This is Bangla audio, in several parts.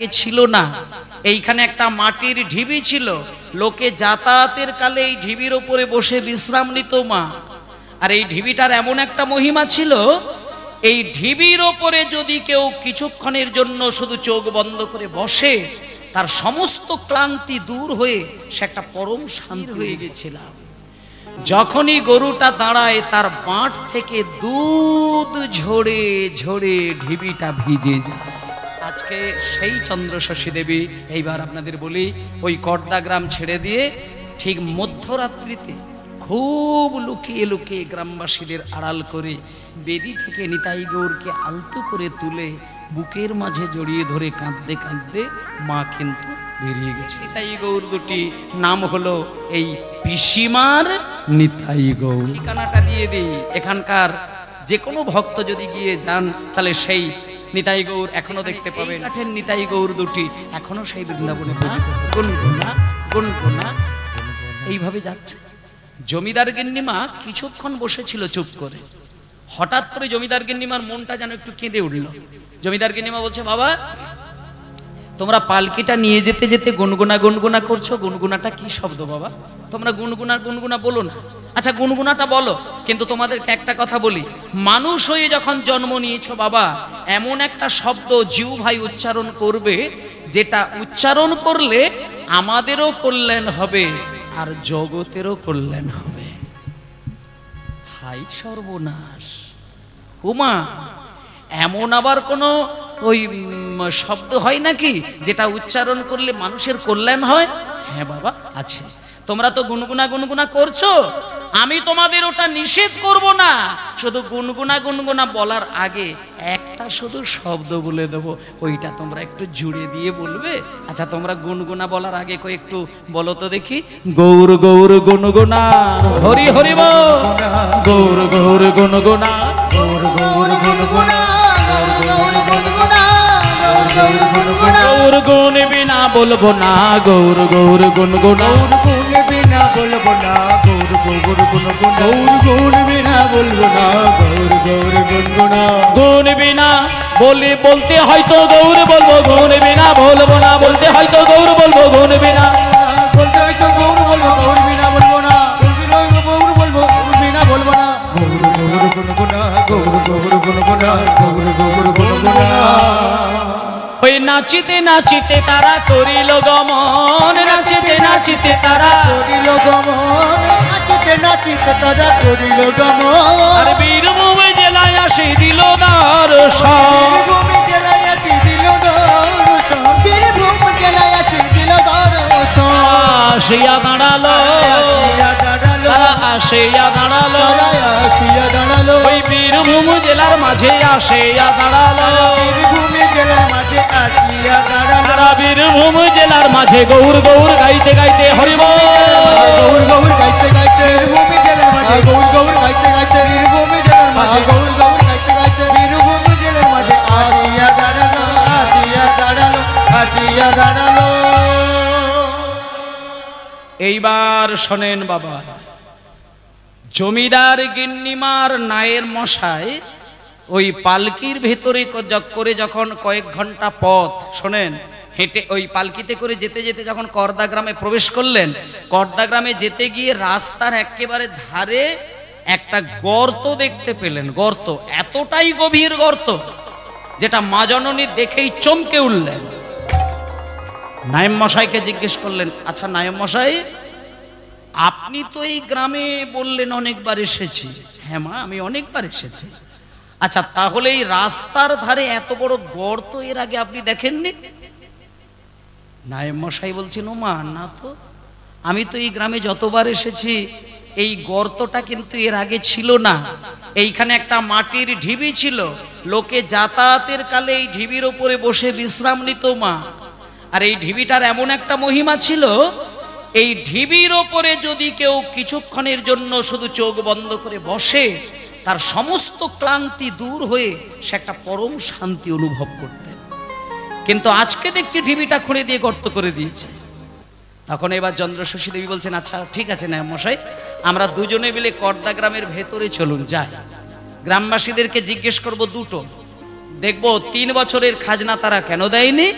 ছিল না। এইখানে একটা মাটির ঢিবি ছিল, লোকে যাতায়াতের কালে এই ঢিবির ওপরে বসে বিশ্রাম নিত মা। আর এই ঢিবিটার এমন একটা মহিমা ছিল, এই ঢিবির ওপরে যদি কেউ কিছুক্ষণের জন্য শুধু চোখ বন্ধ করে বসে, তার সমস্ত ক্লান্তি দূর হয়ে সে একটা পরম শান্তি হয়ে গেছিল। যখনই গরুটা দাঁড়ায়, তার বাঁট থেকে দুধ ঝরে ঝরে ঢিবিটা ভিজে যায়। আজকে সেই চন্দ্রশশী দেবী, এইবার আপনাদের বলি, ওই কর্দা গ্রাম ছেড়ে দিয়ে ঠিক মধ্যরাত্রিতে খুব লুকিয়ে লুকিয়ে গ্রামবাসীদের আড়াল করে বেদি থেকে নিতাই গৌরকে আলতো করে তুলে বুকের মাঝে জড়িয়ে ধরে কাঁদতে কাঁদতে মা কিন্তু বেরিয়ে গেছে। নিতাই গৌর দুটি নাম হলো এই পিসিমার নিতাই গৌর। ঠিকানাটা দিয়ে দিই, এখানকার যে কোনো ভক্ত যদি গিয়ে যান তাহলে সেই নিতাই গৌর এখনো দেখতে পাবেন। কাঠের নিতাই গৌর দুটি এখনো সেই বৃন্দাবনে পূজিত। গুনগুনা গুনগুনা এইভাবে যাচ্ছে। জমিদার গিন্নিমা কিছুক্ষণ বসেছিল চুপ করে। হঠাৎ করে জমিদার গিন্নিমার মনটা যেন একটু কেঁদে উঠল। জমিদার গিন্নিমা বলছে, বাবা তোমরা পালকিটা নিয়ে যেতে যেতে গুনগুনা গুনগুনা করছো, গুনগুনাটা কি শব্দ বাবা? তোমরা গুনগুনা গুনগুনা বলো না। আচ্ছা গুনগুনাটা বলো, কিন্তু তোমাদেরকে একটা কথা বলি, মানুষ হয়ে যখন জন্ম নিয়েছো বাবা, এমন একটা শব্দ জিউ ভাই উচ্চারণ করবে, যেটা উচ্চারণ করলে আমাদেরও কল্যাণ হবে আর জগতেরও কল্যাণ হবে। হাই সর্বনাশ! উমা, এমন আবার কোনো ওই শব্দ হয় নাকি যেটা উচ্চারণ করলে মানুষের কল্যাণ হয়? হ্যাঁ বাবা আছে। তোমরা তো গুনগুনা গুনগুনা করছো, আমি তোমাদের ওটা নিষেধ করব না, শুধু গুনগুনা গুনগুনা বলার আগে একটা শুধু শব্দ বলে দেবো, ওইটা তোমরা একটু জুড়ে দিয়ে বলবে। আচ্ছা তোমরা গুনগুনা বলার আগে একটু বলো তো দেখি, গৌর গৌর গুনগুনা হরি হরি বল, গৌর গৌর গুনগুনা, গৌর গৌর গুনগুনা, গৌর গুণ বিনা বলবো না, গৌর গৌর গুনগুনা, গুণ বিনা বলবো না, গৌর গৌর গুনগুনা, গৌর গুণ বিনা বলবো না, গৌর গৌর গুনগুনা, গুণ বিনা বলে বলতে হয়তো গৌর বলবো, গুণ বিনা বলবো না, বলতে হয়তো গৌর বলবো, গুণ বিনা বলতে হয়তো গৌর বলবো, গৌর বিনা বলবো না, গৌর বলবো, গৌর বিনা বলবো না, গৌর গৌর গুনগুনা, গৌর গৌর গুনগুনা, গৌর গৌর গুনগুনা। ওই নাচিতে নাচিতে তারা করিল গমন, নাচিতে নাচিতে তারা করিল গমন, নাচিতে নাচিতে তারা করিল গমন, আর বীরভূম জেলায় আসি দিল দর্শন, বীরভূম জেলায় আসি দিল দর্শন, বীরভূম জেলায় আসি দিল দর্শন। আসিয়া দাঁড়ালো, তারা আসিয়া দাঁড়ালো, আসিয়া দাঁড়ালো, ওই বীরভূম জেলার মাঝে আসিয়া দাঁড়ালো, বীরভূম জেলার মাঝে আসিয়া দাঁড়ালো, তারা বীরভূম জেলার মাঝে গৌর গৌর গাইতে গাইতে হরি বল, গৌর গৌর গাইতে গাইতে বীরভূম জেলার মাঝে, গৌর গৌর গাইতে গাইতে বীরভূম জেলার মাঝে, গৌর গৌর গাইতে গাইতে বীরভূম জেলার মাঝে আসিয়া দাঁড়ালো, আসিয়া দাঁড়ালো, আসিয়া দাঁড়ালো। এইবার শোনেন বাবা, জমিদার গিন্নিমার নায়ের মশাই ওই পালকির ভেতরে করে যখন কয়েক ঘন্টা পথ, শোনেন, হেঁটে ওই পালকিতে করে যেতে যেতে যখন কর্দা গ্রামে প্রবেশ করলেন, কর্দা গ্রামে যেতে গিয়ে রাস্তার একেবারে ধারে একটা গর্ত দেখতে পেলেন। গর্ত এতটাই গভীর গর্ত, যেটা মা জননী দেখেই চমকে উঠলেন। নায়েম মশাইকে জিজ্ঞেস করলেন, আচ্ছা নায়েম মশাই, আপনি তো এই গ্রামে বললেন অনেকবার এসেছি। হ্যাঁ মা, আমি অনেকবার এসেছি। আচ্ছা তাহলে এই রাস্তার ধারে এত বড় গর্ত এর আগে আপনি দেখেননি? নায়েম মশাই বলছেন, ও মা না তো, আমি তো এই গ্রামে যতবার এসেছি এই গর্তটা কিন্তু এর আগে ছিল না। এইখানে একটা মাটির ঢিবি ছিল, লোকে যাতায়াতের কালে এই ঢিবির ওপরে বসে বিশ্রাম নিত মা। আর এই ঢিবিটার এমন একটা মহিমা ছিল, এই ঢিবির ওপরে যদি কেউ কিছুক্ষণের জন্য শুধু চোখ বন্ধ করে বসে, তার সমস্ত ক্লান্তি দূর হয়ে সে একটা পরম শান্তি অনুভব করতেন। কিন্তু আজকে দেখছি ঢিবিটা খুঁড়ে দিয়ে গর্ত করে দিয়েছে। তখন এবার চন্দ্রশশী দেবী বলছেন, আচ্ছা ঠিক আছে না মশাই, আমরা দুজনে মিলে কর্দা গ্রামের ভেতরে চলুন যাই, গ্রামবাসীদেরকে জিজ্ঞেস করব দুটো, দেখবো 3 বছরের খাজনা তারা কেন দেয়নি,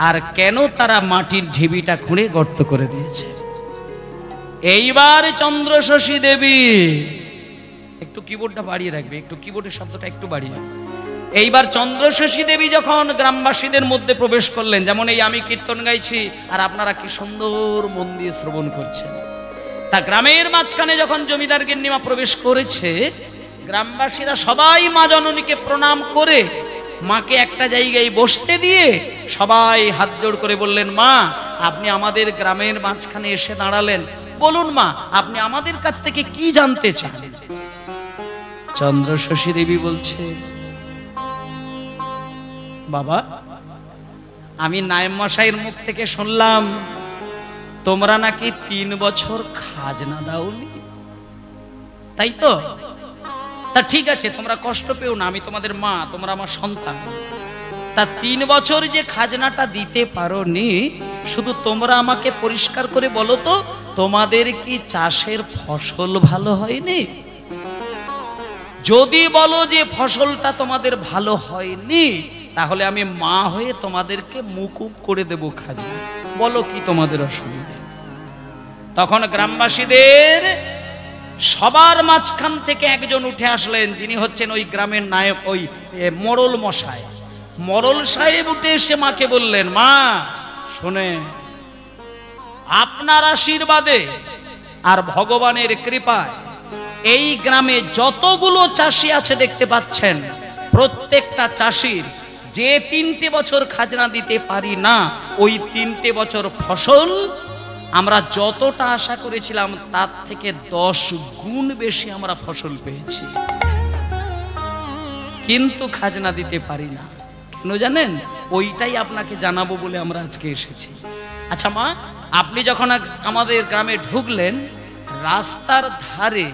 আর কেন তারা মাটির ঢিবিটা খুঁড়ে গর্ত করে দিয়েছে। এইবার চন্দ্রশশী দেবী, একটু কিবোর্ডটা বাড়িয়ে রাখবে, একটু কিবোর্ডের শব্দটা একটু বাড়িয়ে। এইবার চন্দ্রশশী দেবী যখন গ্রামবাসীদের মধ্যে প্রবেশ করলেন, যেমন এই আমি কীর্তন গাইছি আর আপনারা কি সুন্দর মন দিয়ে শ্রবণ করছেন, তা গ্রামের মাঝখানে যখন জমিদার গিন্নিমা প্রবেশ করেছে, গ্রামবাসীরা সবাই মা জননীকে প্রণাম করে মাকে একটা জায়গায় বসতে দিয়ে সবাই হাত জোড় করে বললেন, মা আপনি আমাদের গ্রামের মাঝখানে এসে দাঁড়ালেন, বলুন মা আপনি আমাদের কাছ থেকে কি জানতে চান। চন্দ্রশশী দেবী বলছে, বাবা আমি নায়েব মশাইয়ের মুখ থেকে শুনলাম তোমরা নাকি 3 বছর খাজনা দাওনি, তাই তো? তা ঠিক আছে, তোমরা কষ্ট পেও না, আমি তোমাদের মা, তোমরা আমার সন্তান। তা 3 বছর যে খাজনাটা দিতে পারোনি, শুধু তোমরা আমাকে পরিষ্কার করে বলো তো, তোমাদের কি চাষের ফসল ভালো হয়নি? যদি বলো যে ফসলটা তোমাদের ভালো হয়নি, তাহলে আমি মা হয়ে তোমাদেরকে মুকুব করে দেব খাজনা। বলো কি তোমাদের অসুবিধা? তখন গ্রামবাসীদের সবার মাঝখান থেকে একজন উঠে আসলেন, যিনি হচ্ছেন ওই গ্রামের নায়ক, ওই মোড়ল মশাই। মোড়ল সাহেব উঠে এসে মাকে বললেন, মা শুনে, আপনার আশীর্বাদে আর ভগবানের কৃপায় এই গ্রামে যতগুলো চাষি আছে দেখতে পাচ্ছেন, প্রত্যেকটা চাষির যে 3টে বছর খাজনা দিতে পারি না, ওই 3টে বছর ফসল আমরা যতটা আশা করেছিলাম তার থেকে 10 গুণ বেশি আমরা ফসল পেয়েছি, কিন্তু খাজনা দিতে পারি না। কেন জানেন? ওইটাই আপনাকে জানাবো বলে আমরা আজকে এসেছি। আচ্ছা মা, আপনি যখন আমাদের গ্রামে ঢুকলেন, রাস্তার ধারে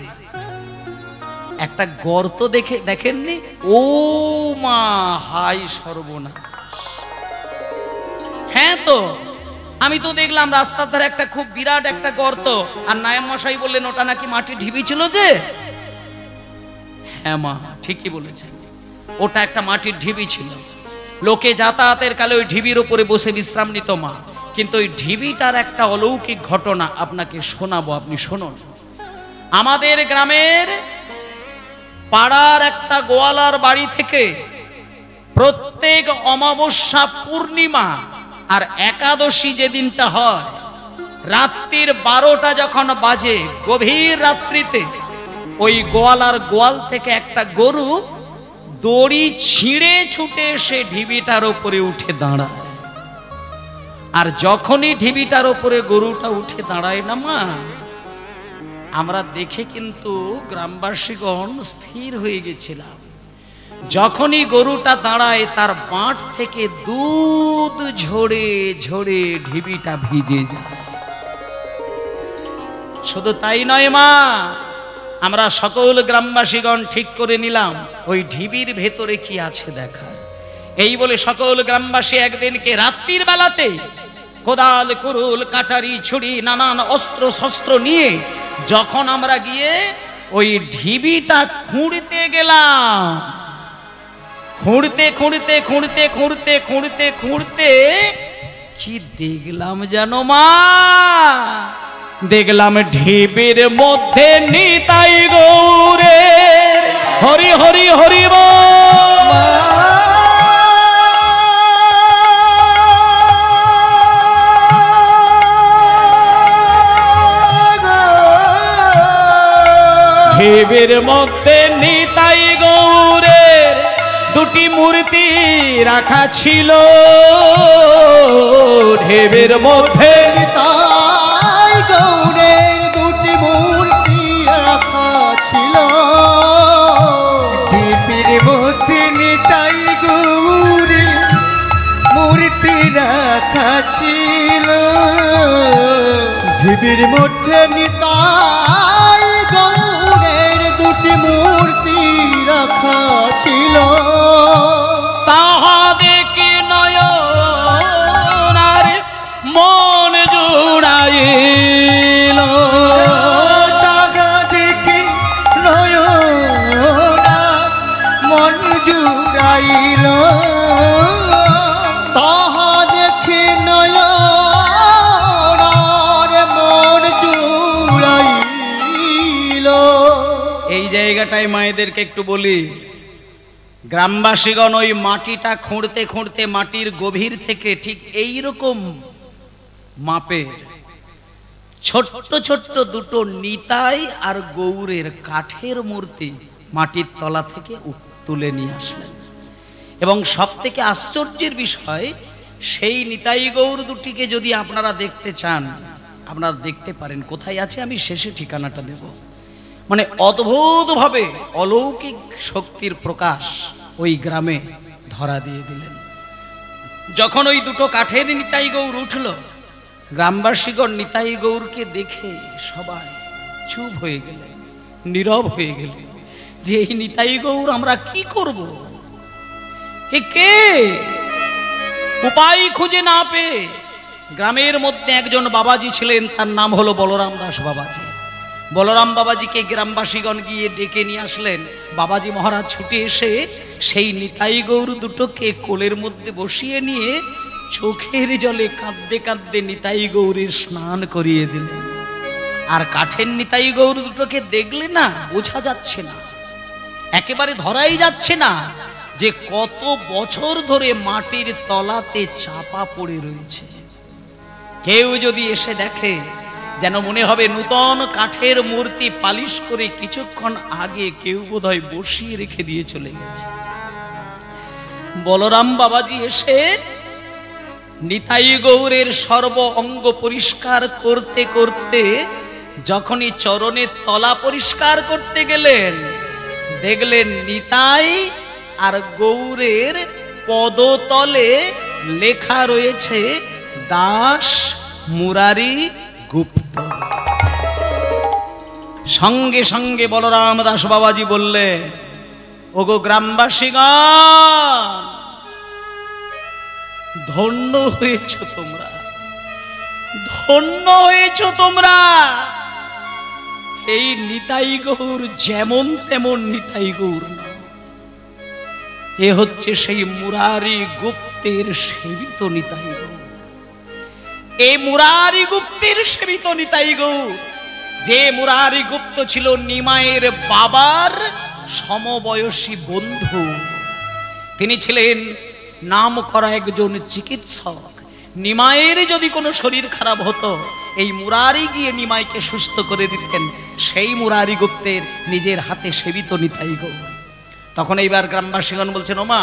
একটা গর্ত দেখেননি? ও মা, হাই সর্বনাশ! হ্যাঁ তো, আমি তো দেখলাম রাস্তার ধারে একটা খুব বিরাট একটা গর্ত, আর নায়েব মশাই বললেন ওটা নাকি মাটির ঢিবি ছিল যে। হ্যাঁ মা, ঠিকই বলেছেন, ওটা একটা মাটির ঢিবি ছিল। লোকে যাতায়াতের কালে ওই ঢিবির উপরে বসে বিশ্রাম নিত মা। কিন্তু ওই ঢিবিটার একটা অলৌকিক ঘটনা আপনাকে শোনাবো, আপনি শুনুন। আমাদের গ্রামের পাড়ার একটা গোয়ালার বাড়ি থেকে প্রত্যেক অমাবস্যা, পূর্ণিমা আর একাদশী যেদিনটা হয়, রাত্রির 12টা যখন বাজে, গভীর রাত্রিতে ওই গোয়ালার গোয়াল থেকে একটা গরু দড়ি ছিঁড়ে ছুটে এসে ঢিবিটার উপরে উঠে দাঁড়ায়। আর যখনই ঢিবিটার উপরে গরুটা উঠে দাঁড়ায় না মা, আমরা দেখে কিন্তু গ্রামবাসীগণ স্থির হয়ে গেছিলাম। যখনই গরুটা দাঁড়ায়, তার বাঁট থেকে দুধ ঝরে ঝরে ঢিবিটা ভিজে যায়। শুধু তাই নয় মা, আমরা সকল গ্রামবাসীগণ ঠিক করে নিলাম ওই ঢিবির ভেতরে কি আছে দেখার। এই বলে সকল গ্রামবাসী একদিনকে রাত্রির বেলাতে কোদাল, কুরুল, কাটারি, ছুরি, নানান অস্ত্র শস্ত্র নিয়ে যখন আমরা গিয়ে ওই ঢিবিটা খুঁড়তে গেলাম, খুঁড়তে খুঁড়তে খুঁড়তে খুঁড়তে খুঁড়তে খুঁড়তে কি দেখলাম জানো মা? দেখলাম ঢিবির মধ্যে নিতাই গৌরের হরি হরি হরি ঢিবির মধ্যে নিতাই গৌরের 2টি মূর্তি রাখা ছিল। ঢিবির মধ্যে নিতাই গৌরের 2টি মূর্তি রাখা ছিল। ঢিবির মধ্যে নিতাই গৌরের মূর্তি রাখা ছিল। ঢিবির মধ্যে নিতাই গৌরের 2টি মূর্তি রাখা ছিল। তাহা দেখি নয়ন আর মন জুড়াইল। তাহা দেখি নয়ন মন জুড়াইল। তাহা দেখি জায়গাটায় মায়েদেরকে একটু বলি, গ্রামবাসীগণ ওই মাটিটা খুঁড়তে খুঁড়তে মাটির গভীর থেকে ঠিক এই রকম মাপের ছোট্ট ছোট্ট দুটো নিতাই আর গৌরের কাঠের মূর্তি মাটির তলা থেকে তুলে নিয়ে আসলেন। এবং সব থেকে আশ্চর্যের বিষয়, সেই নিতাই গৌর দুটিকে যদি আপনারা দেখতে চান, আপনারা দেখতে পারেন। কোথায় আছে আমি শেষে ঠিকানাটা দেব। মানে অদ্ভুতভাবে অলৌকিক শক্তির প্রকাশ ওই গ্রামে ধরা দিয়ে দিলেন। যখন ওই দুটো কাঠের নিতাই গৌর উঠল, গ্রামবাসীগণ নিতাই গৌরকে দেখে সবাই চুপ হয়ে গেলেন, নীরব হয়ে গেলেন, যে এই নিতাই গৌর আমরা কি করব? এ কে? উপায় খুঁজে না পেয়ে গ্রামের মধ্যে একজন বাবাজি ছিলেন, তার নাম হলো বলরাম দাস বাবাজি। বলরাম বাবাজিকে গ্রামবাসীগণ গিয়ে ডেকে নিয়ে আসলেন। বাবাজি মহারাজ ছুটে এসে সেই নিতাই গৌর দুটোকে কোলের মধ্যে বসিয়ে নিয়ে চোখের জলে কাঁদতে কাঁদতে নিতাই গৌরের স্নান করিয়ে দিলেন। আর কাঠের নিতাই গৌর দুটোকে দেখলে না, বোঝা যাচ্ছে না, একেবারে ধরাই যাচ্ছে না যে কত বছর ধরে মাটির তলাতে চাপা পড়ে রয়েছে। কেউ যদি এসে দেখে, যেন মনে হবে নূতন কাঠের মূর্তি পালিশ করে কিছুক্ষণ আগে কেউ বোধহয় বসিয়ে রেখে দিয়ে চলে গেছে। বলরাম বাবাজি এসে নিতাই গৌরের সর্ব অঙ্গ পরিষ্কার করতে করতে যখনই চরণের তলা পরিষ্কার করতে গেলেন, দেখলেন নিতাই আর গৌরের পদতলে লেখা রয়েছে দাস মুরারি গুপ্ত। সঙ্গে সঙ্গে বলরাম দাস বাবাজি বললে, ওগো গ্রামবাসীগণ, ধন্য হয়েছ তোমরা, ধন্য হয়েছ তোমরা। এই নিতাই গৌর যেমন তেমন নিতাই গৌর না, এ হচ্ছে সেই মুরারি গুপ্তের সেবিত নিতাই গৌর। এই মুরারি গুপ্তের সেবিত নিতাই গৌর, যে মুরারি গুপ্ত ছিল নিমাইয়ের বাবার সমবয়সী বন্ধু। তিনি ছিলেন নাম করা একজন চিকিৎসক। নিমাইয়ের যদি কোনো শরীর খারাপ হতো, এই মুরারি গিয়ে নিমাইকে সুস্থ করে দিতেন। সেই মুরারি গুপ্তের নিজের হাতে সেবিত নিতাই গৌর। তখন এইবার গ্রামবাসীগণ বলছেন, ওমা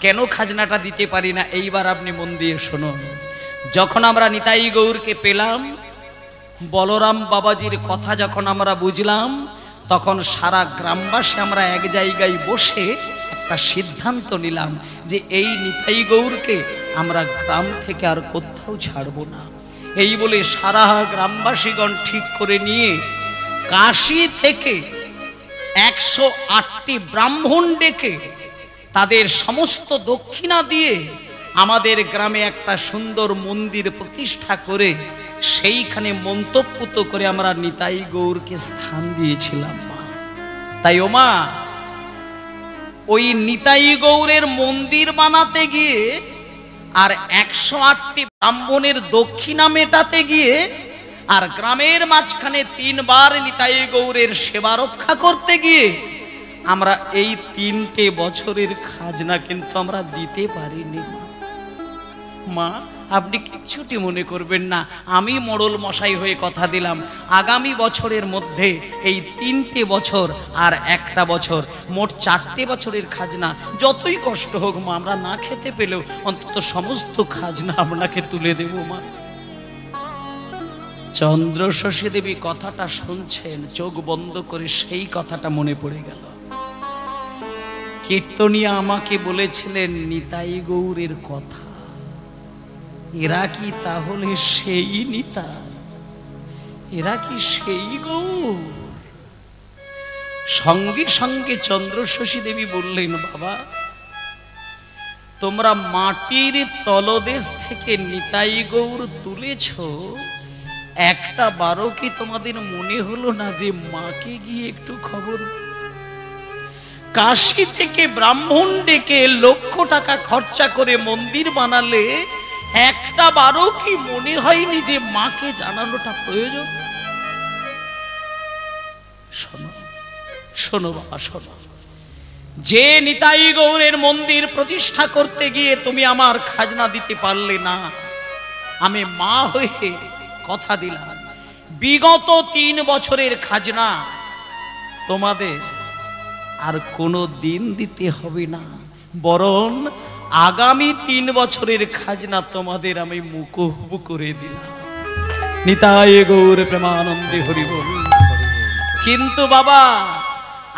কেন খাজনাটা দিতে পারি না? এইবার আপনি মন দিয়ে শুনুন। যখন আমরা নিতাই গৌরকে পেলাম, বলরাম বাবাজির কথা যখন আমরা বুঝলাম, তখন সারা গ্রামবাসী আমরা এক জায়গায় বসে একটা সিদ্ধান্ত নিলাম যে এই নিতাই গৌরকে আমরা গ্রাম থেকে আর কোথাও ছাড়বো না। এই বলে সারা গ্রামবাসীগণ ঠিক করে নিয়ে কাশী থেকে 108টি ব্রাহ্মণ ডেকে তাদের সমস্ত দক্ষিণা দিয়ে আমাদের গ্রামে একটা সুন্দর মন্দির প্রতিষ্ঠা করে সেইখানে মন্তব্যত করে আমরা নিতাই গৌরকে স্থান দিয়েছিলাম। তাই ওমা, ওই নিতাই গৌরের মন্দির বানাতে গিয়ে আর 108টি ব্রাহ্মণের দক্ষিণা মেটাতে গিয়ে আর গ্রামের মাঝখানে 3 বার নিতাই গৌরের সেবা রক্ষা করতে গিয়ে আমরা এই 3টে বছরের খাজনা কিন্তু আমরা দিতে পারিনি। মা, আপনি কিচ্ছুটি মনে করবেন না, আমি মোড়ল মশাই হয়ে কথা দিলাম, আগামী বছরের মধ্যে এই 3টে বছর আর একটা বছর, মোট 4টে বছরের খাজনা যতই কষ্ট হোক মা, আমরা না খেতে পেলেও অন্তত সমস্ত খাজনা আপনাকে তুলে দেব মা। চন্দ্রশশী দেবী কথাটা শুনছেন, চোখ বন্ধ করে সেই কথাটা মনে পড়ে গেল। কীর্তনিয়া আমাকে বলেছিলেন নিতাই গৌরের কথা। এরা কি তাহলে সেই নিতাই? এরা কি সেই গৌর? সঙ্গে সঙ্গে চন্দ্রশশী দেবী বললেন, বাবা, তোমরা মাটির তলদেশ থেকে নিতাই গৌর তুলেছ, একটা বারও কি তোমাদের মনে হলো না যে মাকে গিয়ে একটু খবর? কাশী থেকে ব্রাহ্মণ ডেকে লক্ষ টাকা খরচা করে মন্দির বানালে একটা বারও কি মনে হয়নি যে মাকে জানানোটা প্রয়োজন? শোনো, শোনো বাবা শোনো, যে নিতাই গৌরের মন্দির প্রতিষ্ঠা করতে গিয়ে তুমি আমার খাজনা দিতে পারলে না, আমি মা হয়ে কথা দিলাম বিগত 3 বছরের খাজনা তোমাদের আর কোনো দিন দিতে হবে না, বরং আগামী 3 বছরের খাজনা তোমাদের আমি মুকুব করে দিলাম। নিতাই গৌর প্রেমানন্দে হরি বল। কিন্তু বাবা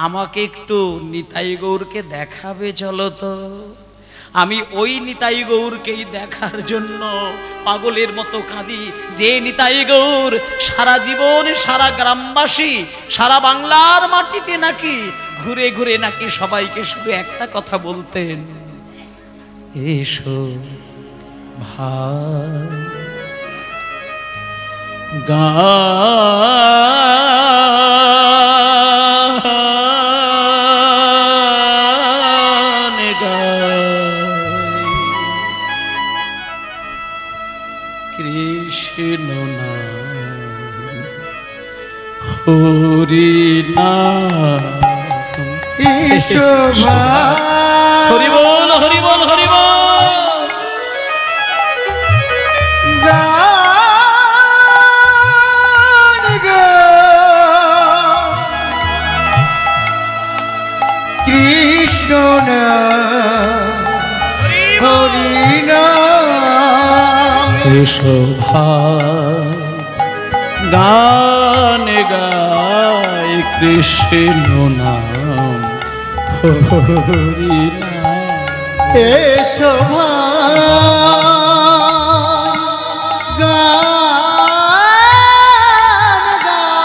আমাকে একটু নিতাই গৌরকে দেখাবে চলো তো। আমি ওই নিতাই গৌরকেই দেখার জন্য পাগলের মতো কাঁদি, যে নিতাই গৌর সারা জীবন সারা গ্রামবাসী সারা বাংলার মাটিতে নাকি ঘুরে ঘুরে নাকি সবাইকে শুধু একটা কথা বলতেন, এসো ভাই গান গাই কৃষ্ণ নাম হরি নাম। এসো ভাই হরি বল হরি বল হরি বল। গান গাই কৃষ্ণ নাম হরি নাম। এসো ভাই গান গাই কৃষ্ণ নাম হরি নাম। এসো ভাই গান গাই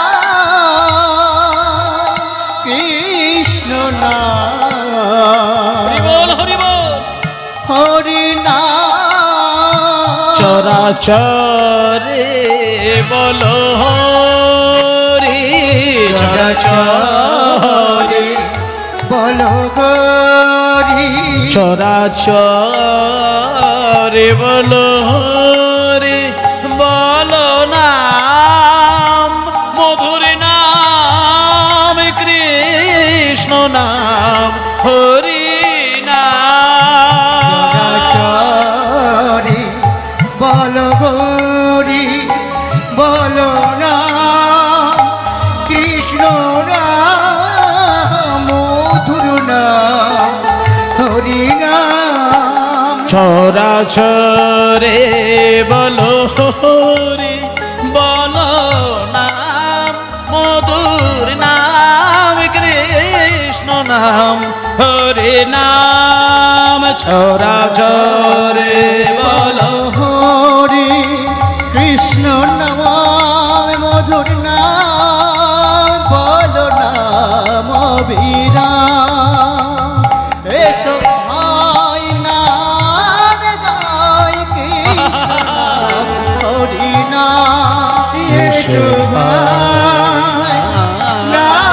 কৃষ্ণ নাম হরি বল হরি বল। হরি নাম। চরাচরে বলো হরি চরাচরে বলো হরি। চরাচরে বলো হরি বলো নাম মধুর নাম কৃষ্ণ নাম হরি নাম। চরাচরে বলো হরি বলো নাম কৃষ্ণ নাম মধুর নাম হরি নাম। চরাচরে বলো হরি বলো নাম মধুর নাম কৃষ্ণ নাম হরি নাম। চরাচরে বলো হরি কৃষ্ণ নাম মধুর নাম বলো নাম অবিরাম। এসো ভাই নাম গাই কৃষ্ণ নাম হরি নাম। এসো ভাই নাম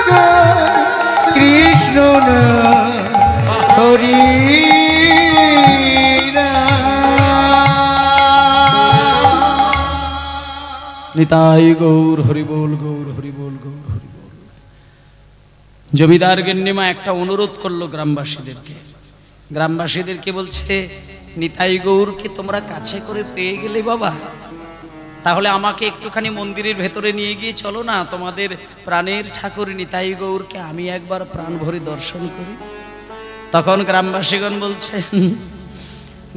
গাই কৃষ্ণ নাম হরি নিতাই গৌর হরি বল গৌর হরি বল গৌর হরি বল। জমিদার গিন্নিমা একটা অনুরোধ করলো গ্রামবাসীদেরকে বলছে, নিতাই গৌরকে তোমরা কাছে করে পেয়ে গেলে বাবা, তাহলে আমাকে একটুখানি মন্দিরের ভেতরে নিয়ে গিয়ে চলো না, তোমাদের প্রাণের ঠাকুর নিতাই গৌরকে আমি একবার প্রাণ ভরে দর্শন করি। তখন গ্রামবাসীগণ বলছেন,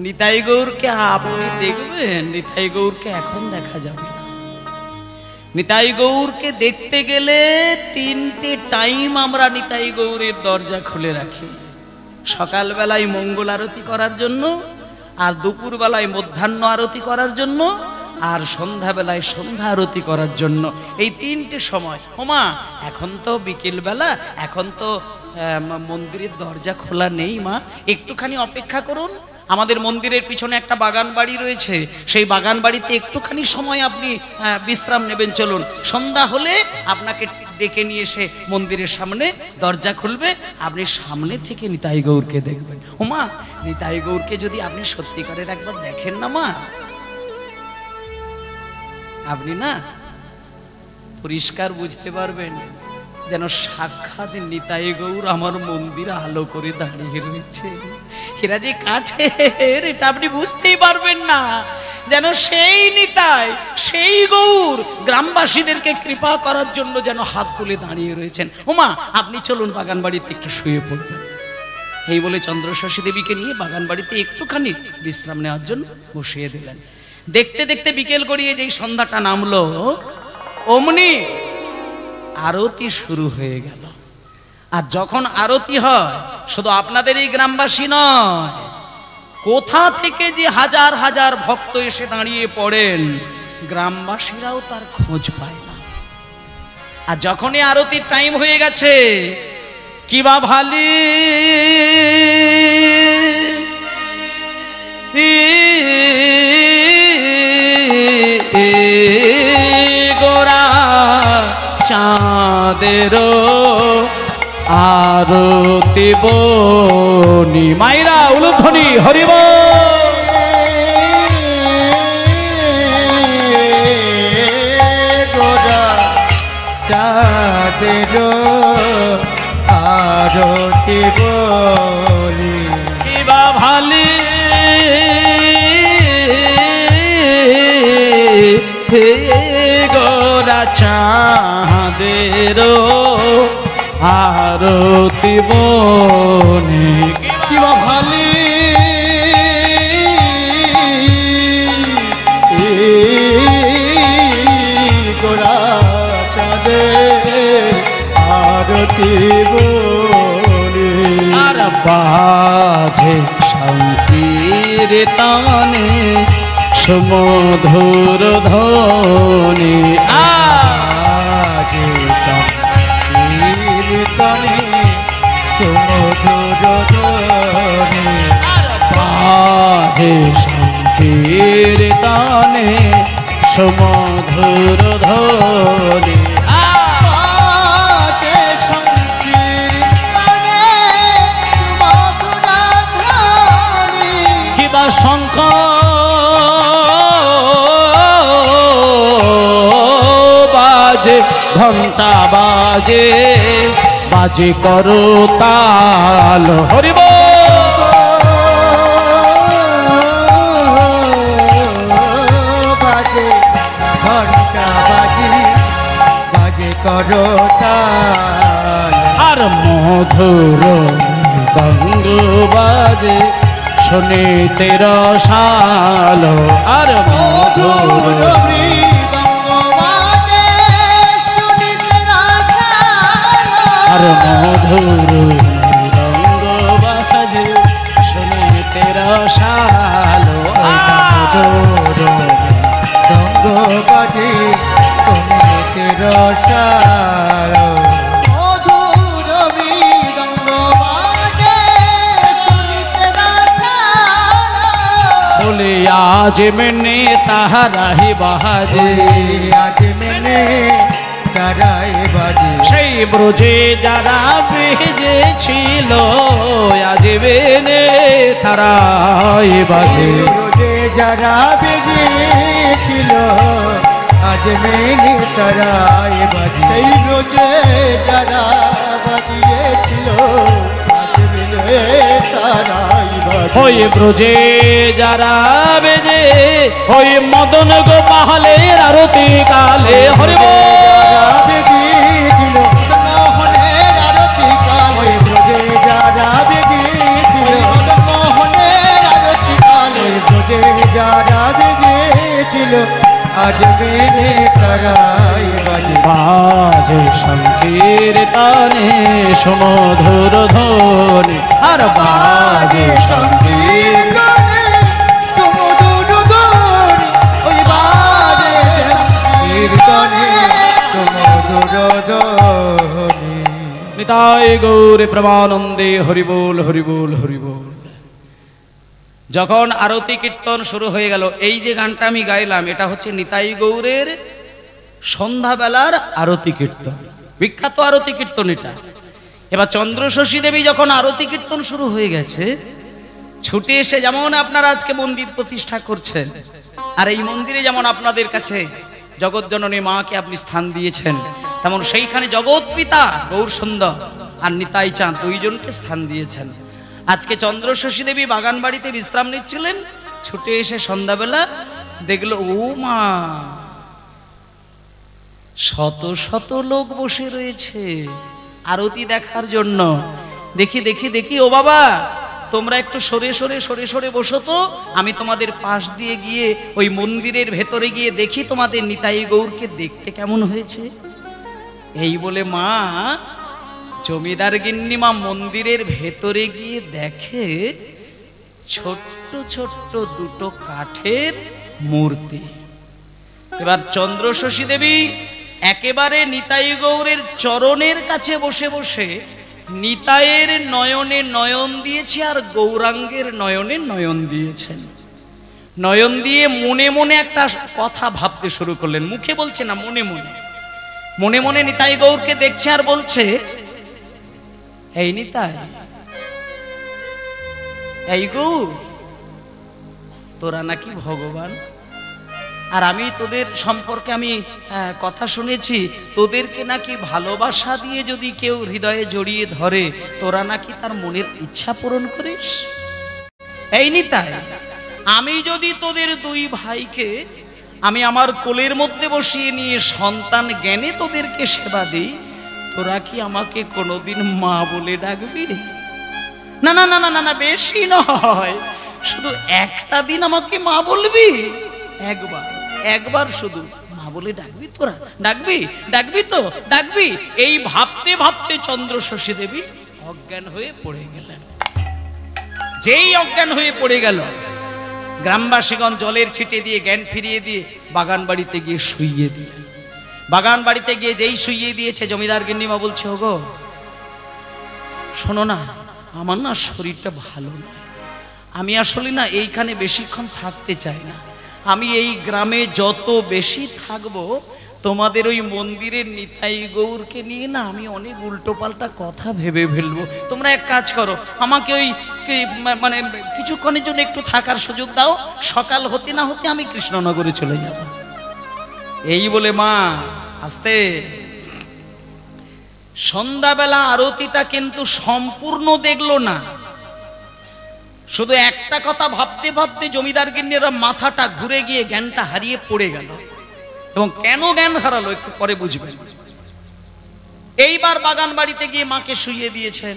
নিতাই গৌরকে আপনি দেখবেন, নিতাই গৌরকে এখন দেখা যাবে না। নিতাই গৌরকে দেখতে গেলে 3টে টাইম আমরা নিতাই গৌরের দরজা খুলে রাখি। সকালবেলায় মঙ্গল আরতি করার জন্য, আর দুপুরবেলায় মধ্যাহ্ন আরতি করার জন্য, আর সন্ধ্যাবেলায় সন্ধ্যা আরতি করার জন্য। এই 3টে সময়। ওমা এখন তো বিকেলবেলা, এখন তো মন্দিরের দরজা খোলা নেই মা, একটুখানি অপেক্ষা করুন। আমাদের মন্দিরের পিছনে একটা বাগান বাড়ি রয়েছে, সেই বাগান বাড়িতে একটুখানি সময় আপনি বিশ্রাম নেবেন, চলুন। সন্ধ্যা হলে আপনাকে ডেকে নিয়ে এসে মন্দিরের সামনে দরজা খুলবে, আপনি সামনে থেকে নিতাই গৌরকে দেখবেন। ওমা নিতাই গৌরকে যদি আপনি সত্যিকারের একবার দেখেন না মা, আপনি না পরিষ্কার বুঝতে পারবেন যেন সাক্ষাৎ নিতাই গৌর আমার মন্দিরে আলো করে দাঁড়িয়ে রয়েছে। এরা যে কাঠের এটা আপনি বুঝতেই পারবেন না, যেন সেই নিতাই সেই গৌর গ্রামবাসীদেরকে কৃপা করার জন্য যেন হাত তুলে দাঁড়িয়ে রয়েছেন। ওমা আপনি চলুন বাগান বাড়িতে একটু শুয়ে পড়বেন। এই বলে চন্দ্রশশী দেবীকে নিয়ে বাগান বাড়িতে একটুখানি বিশ্রাম নেওয়ার জন্য বসিয়ে দিলেন। দেখতে দেখতে বিকেল গড়িয়ে যেই সন্ধ্যাটা নামলো, অমনি আরতি শুরু হয়ে গেল। আর যখন আরতি হয় শুধু আপনাদের এই গ্রামবাসী নয়, কোথা থেকে যে হাজার হাজার ভক্ত এসে দাঁড়িয়ে পড়েন, গ্রামবাসীরাও তার খোঁজ পায় না। আর যখনই আরতির টাইম হয়ে গেছে, কিবা ভালি গোরা চাঁদের আরতি বনি, মাইরা উলুধ্বনি হরিব। গোরা চাঁদের আরতি বলি, কিবা ভালি হে গোরা চাঁদের আরতি বনি, কিবা ভালি গোরা চাঁদের আরতি বলি। আর বাজে সংকীর্তনে সুমধুর ধ্বনি, আজ সংকীর্তনে সুমধুর ধ্বনি, বাজে সংকীর্তনে সুমধুর ধ্বনি, আজ সংকীর্তনে সুমধুর ধ্বনি, কিবা শঙ্খ বাজে, ঘন্টা বাজে, বাজে করতাল হরিব। বাজে ঘন্টা বাজি, বাজে করতাল, আর মধুর গঙ্গ বাজে শুনিতে রসাল, আর মধুর মৃদঙ্গ বাজে শুনিতে রসাল, আর মধুর গঙ্গ বাজে শুনিতে রসাল, মৃদঙ্গ বাজে শুনিতে রসাল, মধুর মৃদঙ্গ বাজে শুনিতে রসাল, বলে আজ মেনে তাহারাই বাজে, আজ মেনে তারাই বাজে, সেই ব্রজে যারা বেজেছিল আজ মেনে তারাই বাজে, রোজে যারা বেজেছিল আজ মেনে তারাই বাজে, সেই রোজে যারা বাজিয়েছিল আজ মেনে তারাই বাজে, ওই ব্রজে যারা বেজে ওই মদন গোপালের আরতি কালে হরিব, যারা বেজেছিল মোহনের আরতি কাল, ওই রোজে যারা বেজেছিল মোহনের আরতি কাল, ওই রোজে যারা বেজেছিল আজ মেনে তারাই বাজে, বাজে সংকীর্তনে সুমধুর ধ্বনি, আর বাজে সংকীর্তনে সুমধুর ধ্বনি, ওই বাজে সংকীর্তনে সুমধুর ধ্বনি। নিতাই গৌরে প্রমানন্দে হরিবোল হরিবোল হরিবোল। যখন আরতি কীর্তন শুরু হয়ে গেল, এই যে গানটা আমি গাইলাম এটা হচ্ছে নিতাই গৌরের সন্ধ্যাবেলার আরতি কীর্তন, বিখ্যাত আরতি কীর্তন এটা। এবার চন্দ্রশশী দেবী যখন আরতি কীর্তন শুরু হয়ে গেছে, ছুটে এসে যেমন আপনারা আজকে মন্দির প্রতিষ্ঠা করছেন, আর এই মন্দিরে যেমন আপনাদের কাছে জগৎজননী মাকে আপনি স্থান দিয়েছেন, তেমন সেইখানে জগৎ পিতা গৌর সুন্দর আর নিতাই চাঁদ দুইজনকে স্থান দিয়েছেন। আজকে চন্দ্রশশী দেবী বাগান বাড়িতে বিশ্রাম নিচ্ছিলেন, ছুটে এসে সন্ধ্যাবেলা দেখলো ও মা, শত শত লোক বসে রয়েছে আরতি দেখার জন্য। দেখি দেখি দেখি, ও বাবা তোমরা একটু সরে সরে সরে সরে বসো তো, আমি তোমাদের পাশ দিয়ে গিয়ে ওই মন্দিরের ভেতরে গিয়ে দেখি তোমাদের নিতাই গৌরকে দেখতে কেমন হয়েছে। এই বলে মা, জমিদার গিন্নিমা মন্দিরের ভেতরে গিয়ে দেখে ছোট্ট ছোট্ট দুটো কাঠের মূর্তি। এবার চন্দ্রশশী দেবী একেবারে নিতাই গৌরের চরণের কাছে বসে বসে নিতাইয়ের নয়নে নয়ন দিয়েছে আর গৌরাঙ্গের নয়নে নয়ন দিয়েছেন। নয়ন দিয়ে মনে মনে একটা কথা ভাবতে শুরু করলেন, মুখে বলছে না, মনে মনে মনে মনে নিতাই গৌরকে দেখছে আর বলছে, এই নিতাই, এই গৌর, তোরা নাকি ভগবান, আর আমি তোদের সম্পর্কে আমি কথা শুনেছি, তোদেরকে নাকি ভালোবাসা দিয়ে যদি কেউ হৃদয়ে জড়িয়ে ধরে তোরা নাকি তার মনের ইচ্ছা পূরণ করিস। এই নিতাই, আমি যদি তোদের দুই ভাইকে আমি আমার কোলের মধ্যে বসিয়ে নিয়ে সন্তান জ্ঞানে তোদেরকে সেবা দিই, তোরা কি আমাকে কোনোদিন মা বলে ডাকবি? না না না না না না, বেশি নয়, শুধু একটা দিন আমাকে মা বলবি, একবার একবার শুধু মা বলে ডাকবি, তোরা ডাকবি, ডাকবি তো ডাকবি। এই ভাবতে ভাবতে চন্দ্রশশী দেবী অজ্ঞান হয়ে পড়ে গেলেন। যেই অজ্ঞান হয়ে পড়ে গেল, গ্রামবাসীগণ জলের ছিটে দিয়ে জ্ঞান ফিরিয়ে দিয়ে বাগান বাড়িতে গিয়ে শুইয়ে দিলেন। বাগান বাড়িতে গিয়ে যেই শুইয়ে দিয়েছে, জমিদার গিন্নিমা বলছে, ওগো শোনো না, আমার না শরীরটা ভালো না, আমি আসলে না এইখানে বেশিক্ষণ থাকতে চাই না, আমি এই গ্রামে যত বেশি থাকবো তোমাদের ওই মন্দিরের নিতাই গৌরকে নিয়ে না আমি অনেক উল্টো পাল্টা কথা ভেবে ফেলবো। তোমরা এক কাজ করো, আমাকে ওই মানে কিছুক্ষণের জন্য একটু থাকার সুযোগ দাও, সকাল হতে না হতে আমি কৃষ্ণনগরে চলে যাব। এই বলে মা আস্তে, সন্ধ্যাবেলা আরতিটা কিন্তু সম্পূর্ণ দেখলো না, শুধু একটা কথা ভাবতে ভাবতে জমিদার গিন্নিরা মাথাটা ঘুরে গিয়ে জ্ঞানটা হারিয়ে পড়ে গেল। এবং কেন জ্ঞান হারালো একটু পরে বুঝবেন। এইবার বাগান বাড়িতে গিয়ে মাকে শুইয়ে দিয়েছেন।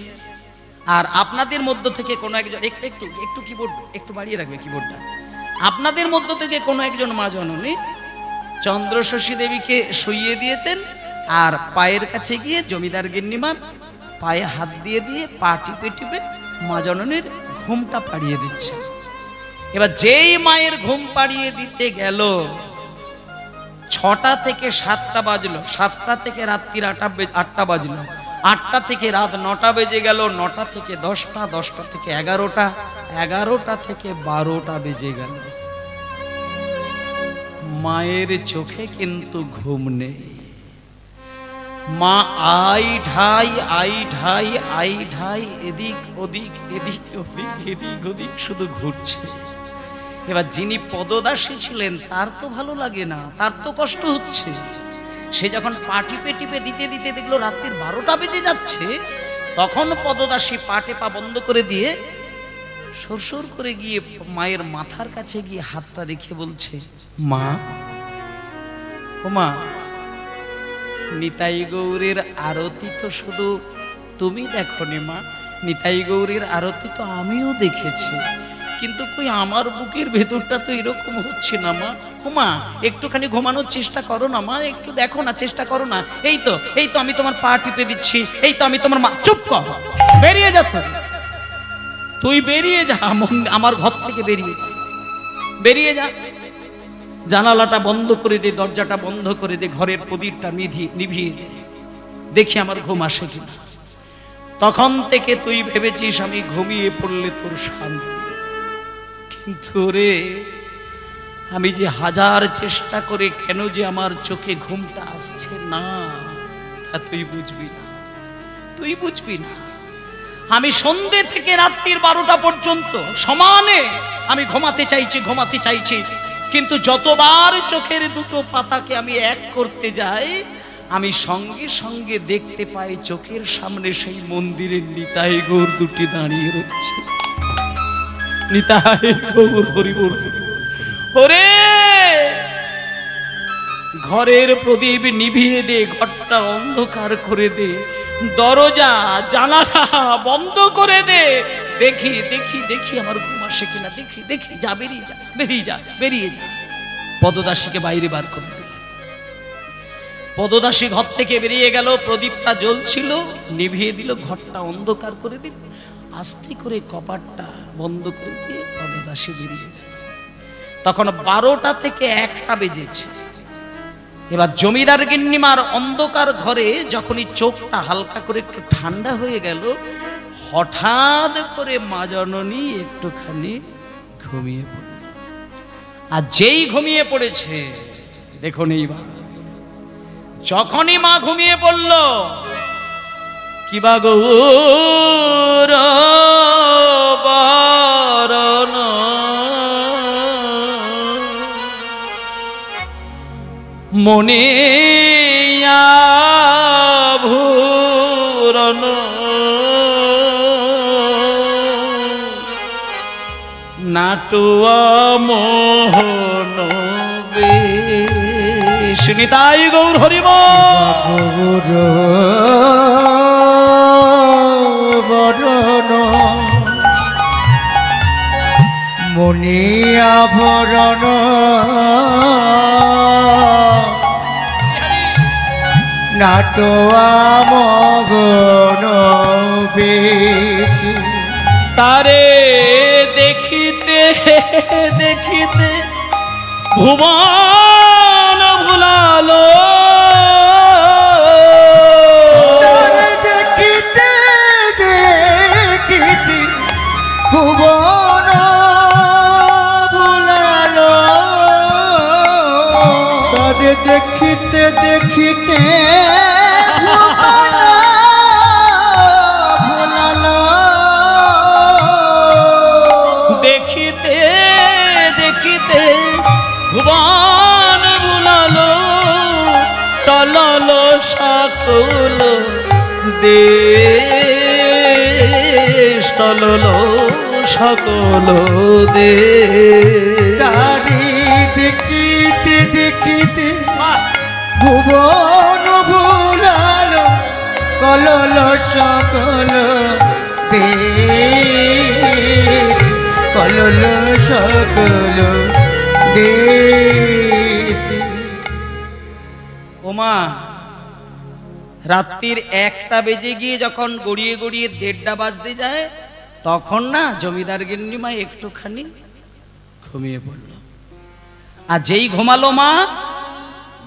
আর আপনাদের মধ্য থেকে কোনো একজন, একটু একটু কিবোর্ড একটু বাড়িয়ে রাখবে কিবোর্ডটা, আপনাদের মধ্য থেকে কোনো একজন মা জননী চন্দ্রশশী দেবীকে শুইয়ে দিয়েছেন আর পায়ের কাছে গিয়ে জমিদার গিন্নিমার পায়ে হাত দিয়ে দিয়ে পা টিপে টিপে মা জননীর ঘুমটা পাড়িয়ে দিচ্ছে। এবার যেই মায়ের ঘুম পাড়িয়ে দিতে গেল, 6টা থেকে 7টা বাজলো, 7টা থেকে রাত্রির 8টা বাজলো, 8টা থেকে রাত 9টা বেজে গেল, 9টা থেকে 10টা, 10টা থেকে 11টা, 11টা থেকে 12টা বেজে গেল। মায়ের চোখে কিন্তু ঘুম নেই। মা আই ঢাই আই ঢাই আই ঢাই, এদিক ওদিক এদিক ওদিক এদিক ওদিক শুধু ঘুরছে। এবার যিনি পদদাসী ছিলেন তার তো ভালো লাগে না, তার তো কষ্ট হচ্ছে। সে যখন পা টিপে টিপে দিতে দিতে দেখলো রাত্রির 12টা বেজে যাচ্ছে, তখন পদদাসী পাটে পা বন্ধ করে দিয়ে সরসর করে গিয়ে মায়ের মাথার কাছে গিয়ে হাতটা রেখে বলছে, মা, ও মা, নিতাই গৌরের আরতি তো শুধু তুমি দেখোনি মা, নিতাই গৌরের আরতি তো আমিও দেখেছি, কিন্তু কই আমার বুকের ভেতরটা তো এরকম হচ্ছে না মা। ও মা, একটুখানি ঘুমানোর চেষ্টা করো না মা, একটু দেখো না, চেষ্টা করো না। এই তো আমি তোমার পা টিপে দিচ্ছি, এই তো আমি তোমার মা। চুপ কর, বেরিয়ে যা, তুই বেরিয়ে যা, আমার ঘর থেকে বেরিয়ে যা, বেরিয়ে যা। জানালাটা বন্ধ করে দে, দরজাটা বন্ধ করে দে, ঘরের প্রদীপটা নিভিয়ে দে, দেখি আমার ঘুম আসে কিনা। তখন থেকে তুই ভেবেছিস আমি ঘুমিয়ে পড়লে তোর শান্তি, কিন্তু রে আমি যে হাজার চেষ্টা করে কেন যে আমার চোখে ঘুমটা আসছে না তা তুই বুঝবি না, তুই বুঝবি না। আমি সন্ধ্যে থেকে রাত্রির 12টা পর্যন্ত সমানে আমি ঘুমাতে চাইছি, কিন্তু যতবার চোখের দুটো পাতাকে আমি এক করতে যাই, আমি সঙ্গে সঙ্গে দেখতে পাই চোখের সামনে সেই মন্দিরের নিতাই গৌর দুটি দাঁড়িয়ে রয়েছে। নিতাই গৌর হরি বল। ওরে ঘরের প্রদীপ নিভিয়ে দে, ঘরটা অন্ধকার করে দে, দরজা জানালা বন্ধ করে দে, দেখি দেখি দেখি আমার ঘুম আসে কিনা, দেখি দেখি, যা বেরিয়ে যা, বেরিয়ে যা, বেরিয়ে যা। পদদাসীকে বাইরে বার করে দিল। পদদাসী ঘর থেকে বেরিয়ে গেল, প্রদীপটা জ্বলছিল, নিভিয়ে দিল, ঘরটা অন্ধকার করে দিল, আস্তে করে কপাটটা বন্ধ করে দিয়ে পদদাসী বেরিয়ে গেল। তখন 12টা থেকে 1টা বেজেছে। এবার জমিদার গিন্নিমার অন্ধকার ঘরে যখনই চোখটা হালকা করে একটু ঠান্ডা হয়ে গেল, হঠাৎ করে মা জননী একটুখানি ঘুমিয়ে পড়ল। আর যেই ঘুমিয়ে পড়েছে, দেখুন এইবার যখনই মা ঘুমিয়ে পড়ল, কি বা গৌর বরণ মনে আভূরণ নাটুয়া মোহন বেশ। নিতাই গৌর হরি বল। বরণ মনে আভরণ নাটোয়া মগন বেশি। তারে দেখিতে দেখিতে ভুবন ভুলালো, তারে দেখিতে দেখিতে ভুবন ভুলালো, তারে দেখিতে দেখিতে ভুবন ভুলালো, দেখিতে দেখিতে ভুবন ভুলালো, টলল সকল দেশ, টলল সকল দেশ। তারি দেখিতে দেখিতে ভুবন ভুলালো, কলল সকল দেশ, কলল সকল দেশ। ওমা রাত্রির 1টা বেজে গিয়ে যখন গড়িয়ে গড়িয়ে 1:30 বাজতে যায়, তখন না জমিদার গিন্নিমা একটুখানি ঘুমিয়ে পড়ল। আর যেই ঘুমালো মা,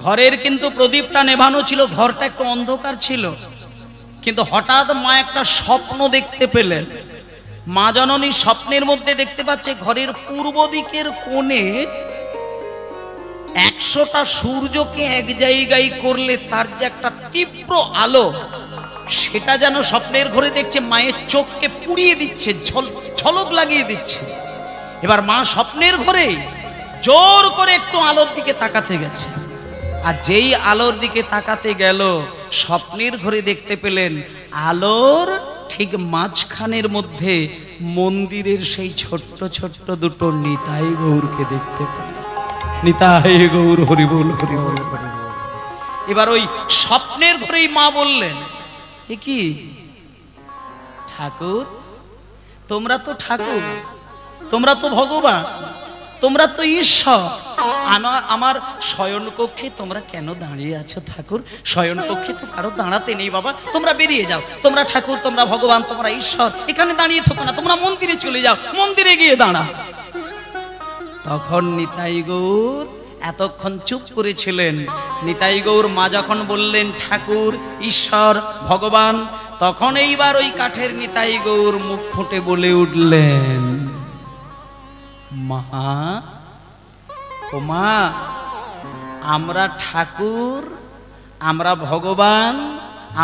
ঘরের কিন্তু প্রদীপটা নেভানো ছিল, ঘরটা একটু অন্ধকার ছিল, কিন্তু হঠাৎ মা একটা স্বপ্ন দেখতে পেলেন। মা জননী স্বপ্নের মধ্যে দেখতে পাচ্ছে ঘরের পূর্ব দিকের কোণে 100টা সূর্যকে এক জায়গায় করলে তার যে একটা তীব্র আলো, সেটা যেন স্বপ্নের ঘরে দেখছে মায়ের চোখকে পুড়িয়ে দিচ্ছে, ঝলক লাগিয়ে দিচ্ছে। এবার মা স্বপ্নের ঘরে জোর করে একটু আলোর দিকে তাকাতে গেছে, আর যেই আলোর দিকে তাকাতে গেল, স্বপ্নের ঘরে দেখতে পেলেন আলোর ঠিক মাঝখানের মধ্যে মন্দিরের সেই ছোট্ট ছোট্ট দুটো নিতাই গৌরকে দেখতে পেলেন। নিতাই গৌর হরি বল, হরি বল, হরি বল। এবার ওই স্বপ্নের ঘরেই মা বললেন, এ কি ঠাকুর, তোমরা তো ঠাকুর, তোমরা তো ভগবান, তোমরা তো ঈশ্বর, আমার শয়ন কক্ষে তোমরা কেন দাঁড়িয়ে আছো ঠাকুর? শয়ন কক্ষে তো কারো দাঁড়াতে নেই বাবা, তোমরা বেরিয়ে যাও। তোমরা ঠাকুর, তোমরা ভগবান, তোমরা ঈশ্বর, এখানে দাঁড়িয়ে থাকো না, তোমরা মন্দিরে চলে যাও, মন্দিরে গিয়ে দাঁড়া। তখন নিতাই গৌর এতক্ষণ চুপ করেছিলেন। নিতাই গৌর মা যখন বললেন ঠাকুর, ঈশ্বর, ভগবান, তখন এইবার ওই কাঠের নিতাই গৌর মুখ ফুটে বলে উঠলেন, মা, ও মা, আমরা ঠাকুর, আমরা ভগবান,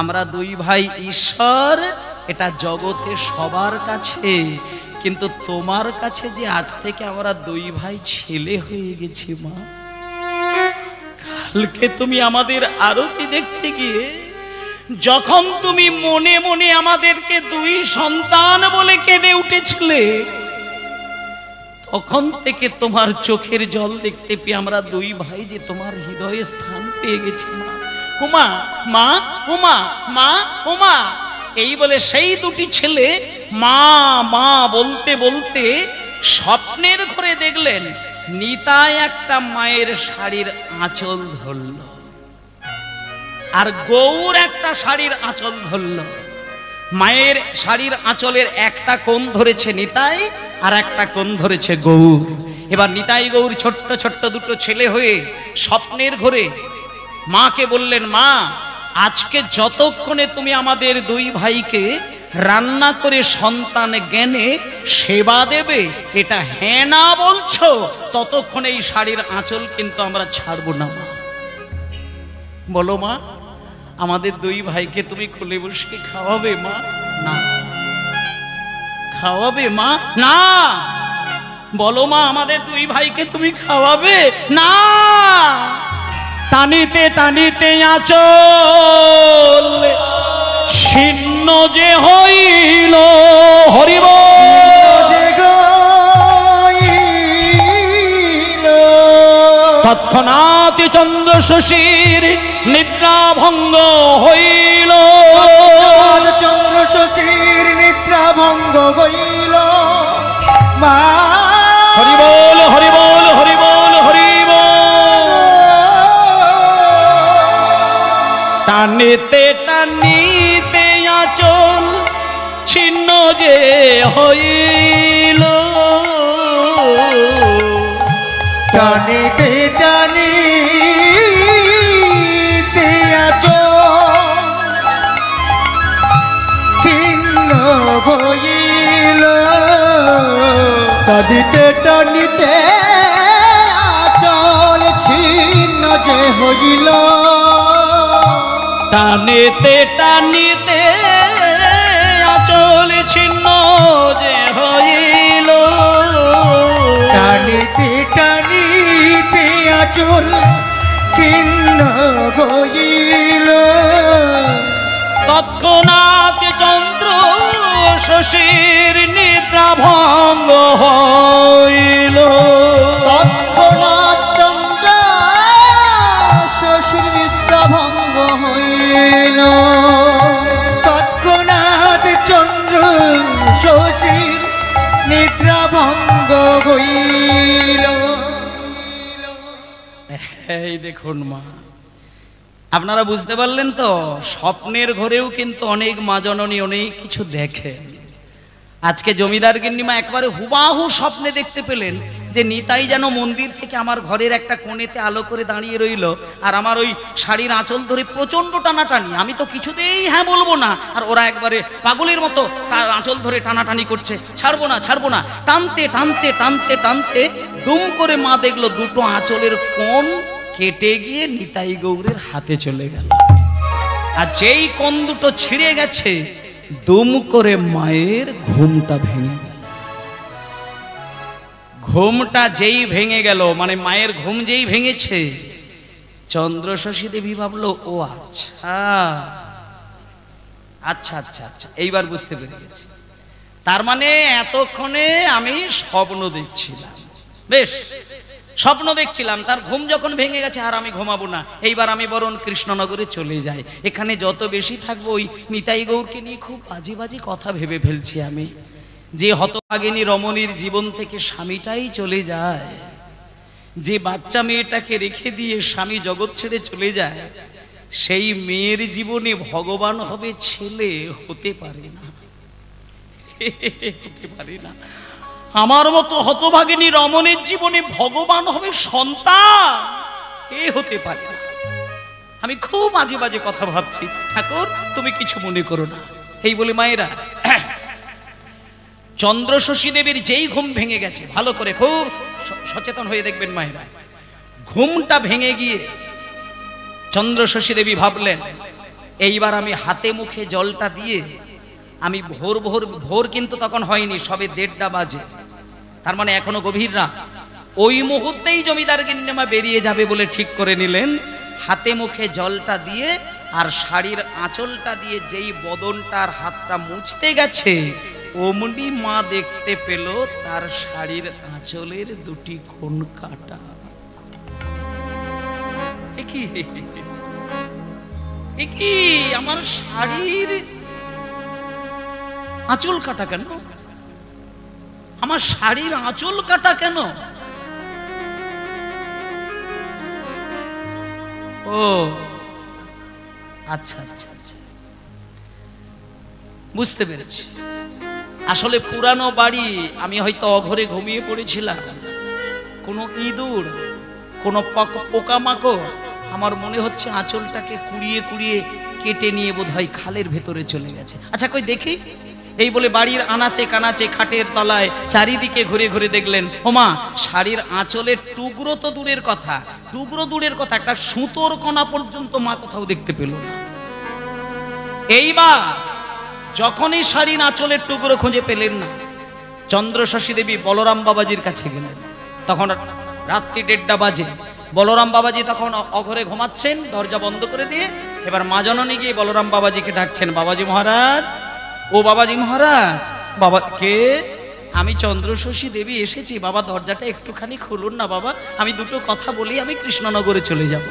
আমরা দুই ভাই ঈশ্বর, এটা জগতে সবার কাছে, কিন্তু তোমার কাছে যে আজ থেকে আমরা দুই ভাই ছেলে হয়ে গেছি মা। কালকে তুমি আমাদের আরতি দেখতে গিয়ে যখন তুমি মনে মনে আমাদেরকে দুই সন্তান বলে কেঁদে উঠেছিলে, তখন থেকে তোমার চোখের জল দেখতে পেয়ে আমরা দুই ভাই যে তোমার হৃদয়ে স্থান পেয়ে গেছি মা। উমা মা, উমা মা, উমা এই বলে সেই দুটি ছেলে মা মা বলতে বলতে স্বপ্নের ঘরে দেখলেন নিতাই একটা মায়ের শাড়ির আঁচল ধরল, আর গৌর একটা শাড়ির আঁচল ধরল। মায়ের শাড়ির আঁচলের একটা কোণ ধরেছে নিতাই, আর একটা কোণ ধরেছে গৌর। এবার নিতাই গৌর ছোট্ট ছোট্ট দুটো ছেলে হয়ে স্বপ্নের ঘরে মাকে বললেন, মা আজকে যতক্ষণে তুমি আমাদের দুই ভাইকে রান্না করে সন্তান জ্ঞানে সেবা দেবে, এটা হ্যাঁ না বলছো, ততক্ষণে এই শাড়ির আঁচল কিন্তু আমরা ছাড়বো না মা। বলো মা, আমাদের দুই ভাইকে তুমি খুলে বসে খাওয়াবে মা? না। খাওয়াবে মা? না। বলো মা, আমাদের দুই ভাইকে তুমি খাওয়াবে? না। টানিতে টানিতে আঁচল ছিন্ন যে হইল, হরিব তৎক্ষণাৎ চন্দ্র শশীর নিদ্রা ভঙ্গ হইল, চন্দ্র শশীর নিদ্রা ভঙ্গ হইল মা। হরি বল, হরি বল, হরি বল, হরি বল। টানিতে টানিতে আঁচল ছিন্ন যে হইল, টানিতে টানিতে আঁচল ছিন্ন হইল, টানিতে টানিতে আঁচল ছিন্ন যে হইল, টানিতে টানিতে আঁচল ছিন্ন যে হইল, টানিতে টানিতে আঁচল ছিন্ন হইল, তৎক্ষণাৎ চন্দ্র শশীর নিদ্রা ভঙ্গ হইল, তৎক্ষণাৎ চন্দ্র শশীর নিদ্রা ভঙ্গ হইল, তৎক্ষণাৎ চন্দ্র শশীর নিদ্রা ভঙ্গ হইল। এই দেখুন মা, আপনারা বুঝতে পারলেন তো, স্বপ্নের ঘরেও কিন্তু অনেক মা জননী অনেক কিছু দেখে। আজকে জমিদার গিন্নিমা একবারে হুবাহু স্বপ্নে দেখতে পেলেন যে নিতাই যেন মন্দির থেকে আমার ঘরের একটা কোণেতে আলো করে দাঁড়িয়ে রইল, আর আমার ওই শাড়ির আঁচল ধরে প্রচন্ড টানাটানি। আমি তো কিছুতেই হ্যাঁ বলবো না, আর ওরা একবারে পাগলের মতো তার আঁচল ধরে টানাটানি করছে, ছাড়বো না ছাড়বো না। টানতে টানতে টানতে টানতে দুম করে মা দেখলো দুটো আঁচলের কোণ কেটে গিয়ে নিতাই গৌরের হাতে চলে গেল, আর যেই কোণ দুটো ছিঁড়ে গেছে দুম করে মায়ের ঘুমটা ভেঙে গেল। ঘুমটা যেই ভেঙে গেল, মানে মায়ের ঘুম যেই ভেঙেছে, চন্দ্রশশী দেবী ভাবলো, ও আচ্ছা আচ্ছা আচ্ছা আচ্ছা, এইবার বুঝতে পেরে গেছি। তার মানে এতক্ষণে আমি স্বপ্ন দেখছিলাম, বেশ স্বপ্ন দেখছিলাম, তার ঘুম যখন ভেঙে গেছে আর আমি ঘুমাবো না, এইবার আমি বরং কৃষ্ণনগরে চলে যাই। এখানে যত বেশি থাকবো ওই নিতাই গৌরকে নিয়ে খুব বাজে বাজে কথা ভেবে ফেলছি আমি, যে হতভাগিনী রমণীর জীবন থেকে স্বামীটাই চলে যায়, যে বাচ্চা মেয়েটাকে রেখে দিয়ে স্বামী জগৎ ছেড়ে চলে যায়, সেই মেয়ের জীবনে ভগবান হবে ছেলে হতে পারে না, হতে পারে না। আমার মতো হতভাগিনী রমণীর জীবনে ভগবান হবে সন্তান, এ হতে পারে না। আমি খুব মাঝে মাঝে কথা ভাবছি, ঠাকুর তুমি কিছু মনে করো না। এই বলে মায়েরা, চন্দ্রশশী দেবীর যেই ঘুম ভেঙে গেছে, ভালো করে খুব সচেতন হয়ে দেখবেন মায়েরা, ঘুমটা ভেঙে গিয়ে চন্দ্রশশী দেবী ভাবলেন, এইবার আমি হাতে মুখে জলটা দিয়ে আমি ভোর ভোর ভোর কিন্তু তখন হয়নি, সবে 1:30 বাজে, তার মানে এখনো গভীর রাত। ওই মুহূর্তেই জমিদার গিন্নিমা বেরিয়ে যাবে বলে ঠিক করে নিলেন। হাতে মুখে জলটা দিয়ে আর শাড়ির আঁচলটা দিয়ে যেই বদনটার হাতটা মুছতে গেছে, অমনি মা দেখতে পেল তার শাড়ির আঁচলের 2টি কোণ কাটা। কি আমার শাড়ির আঁচল কাটা কেন? আমার শাড়ির আঁচল কাটা কেন? ও আচ্ছা আচ্ছা আচ্ছা, বুঝতে পেরেছি। আসলে পুরানো বাড়ি, আমি হয়তো অঘরে ঘুমিয়ে পড়েছিলাম, কোনো ইঁদুর, কোনো পোকামাকড় আমার মনে হচ্ছে আঁচলটাকে কুড়িয়ে কুড়িয়ে কেটে নিয়ে বোধহয় খালের ভেতরে চলে গেছে। আচ্ছা কই দেখি। এই বলে বাড়ির আনাচে কানাচে খাটের তলায় চারিদিকে ঘুরে ঘুরে দেখলেন, ওমা শাড়ির আঁচলের টুকরো তো দূরের কথা, টুকরো দূরের কথা, একটা সুতোর কণা পর্যন্ত মা কোথাও দেখতে পেল না। এইবার যখনই শাড়ির আঁচলের টুকরো খুঁজে পেলেন না, চন্দ্রশশী দেবী বলরাম বাবাজির কাছে গেলেন। তখন রাত্রি 1:30 বাজে। বলরাম বাবাজি তখন অঘরে ঘুমাচ্ছেন, দরজা বন্ধ করে দিয়ে। এবার মা জননী গিয়ে বলরাম বাবাজিকে ডাকছেন, বাবাজি মহারাজ, ও বাবাজি মহারাজ। বাবা কে? আমি চন্দ্রশশী দেবী এসেছি বাবা, দরজাটা একটুখানি খুলুন না বাবা, আমি 2টো কথা বলি, আমি কৃষ্ণনগরে চলে যাব।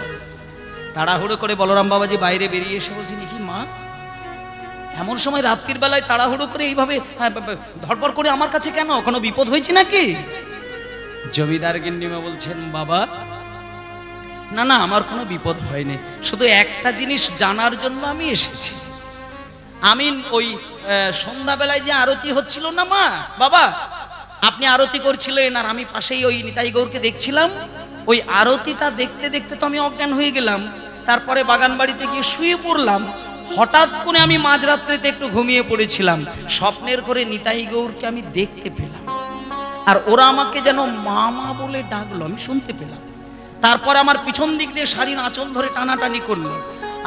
তাড়াহুড়ো করে বলরাম বাবাজি বাইরে বেরিয়ে এসে বলছেন, কি মা এমন সময় রাত্রির বেলায় তাড়াহুড়ো করে এইভাবে ধড়পড় করে আমার কাছে কেন? কোনো বিপদ হয়েছে নাকি? জমিদার গিন্নিমা বলছেন, বাবা না না, আমার কোনো বিপদ হয়নি, শুধু একটা জিনিস জানার জন্য আমি এসেছি। আমি ওই সন্ধ্যাবেলায় যে আরতি হচ্ছিল না মা, বাবা আপনি আরতি করছিলেন আর আমি পাশেই ওই নিতাই গৌরকে দেখছিলাম। ওই আরতিটা দেখতে দেখতে তো আমি অজ্ঞান হয়ে গেলাম, তারপরে বাগান বাড়িতে গিয়ে শুয়ে পড়লাম। হঠাৎ করে আমি মাঝরাত্রিতে একটু ঘুমিয়ে পড়েছিলাম, স্বপ্নের করে নিতাই গৌরকে আমি দেখতে পেলাম, আর ওরা আমাকে যেন মা মা বলে ডাকলো, আমি শুনতে পেলাম। তারপরে আমার পিছন দিক দিয়ে শাড়ির আঁচল ধরে টানাটানি করলো,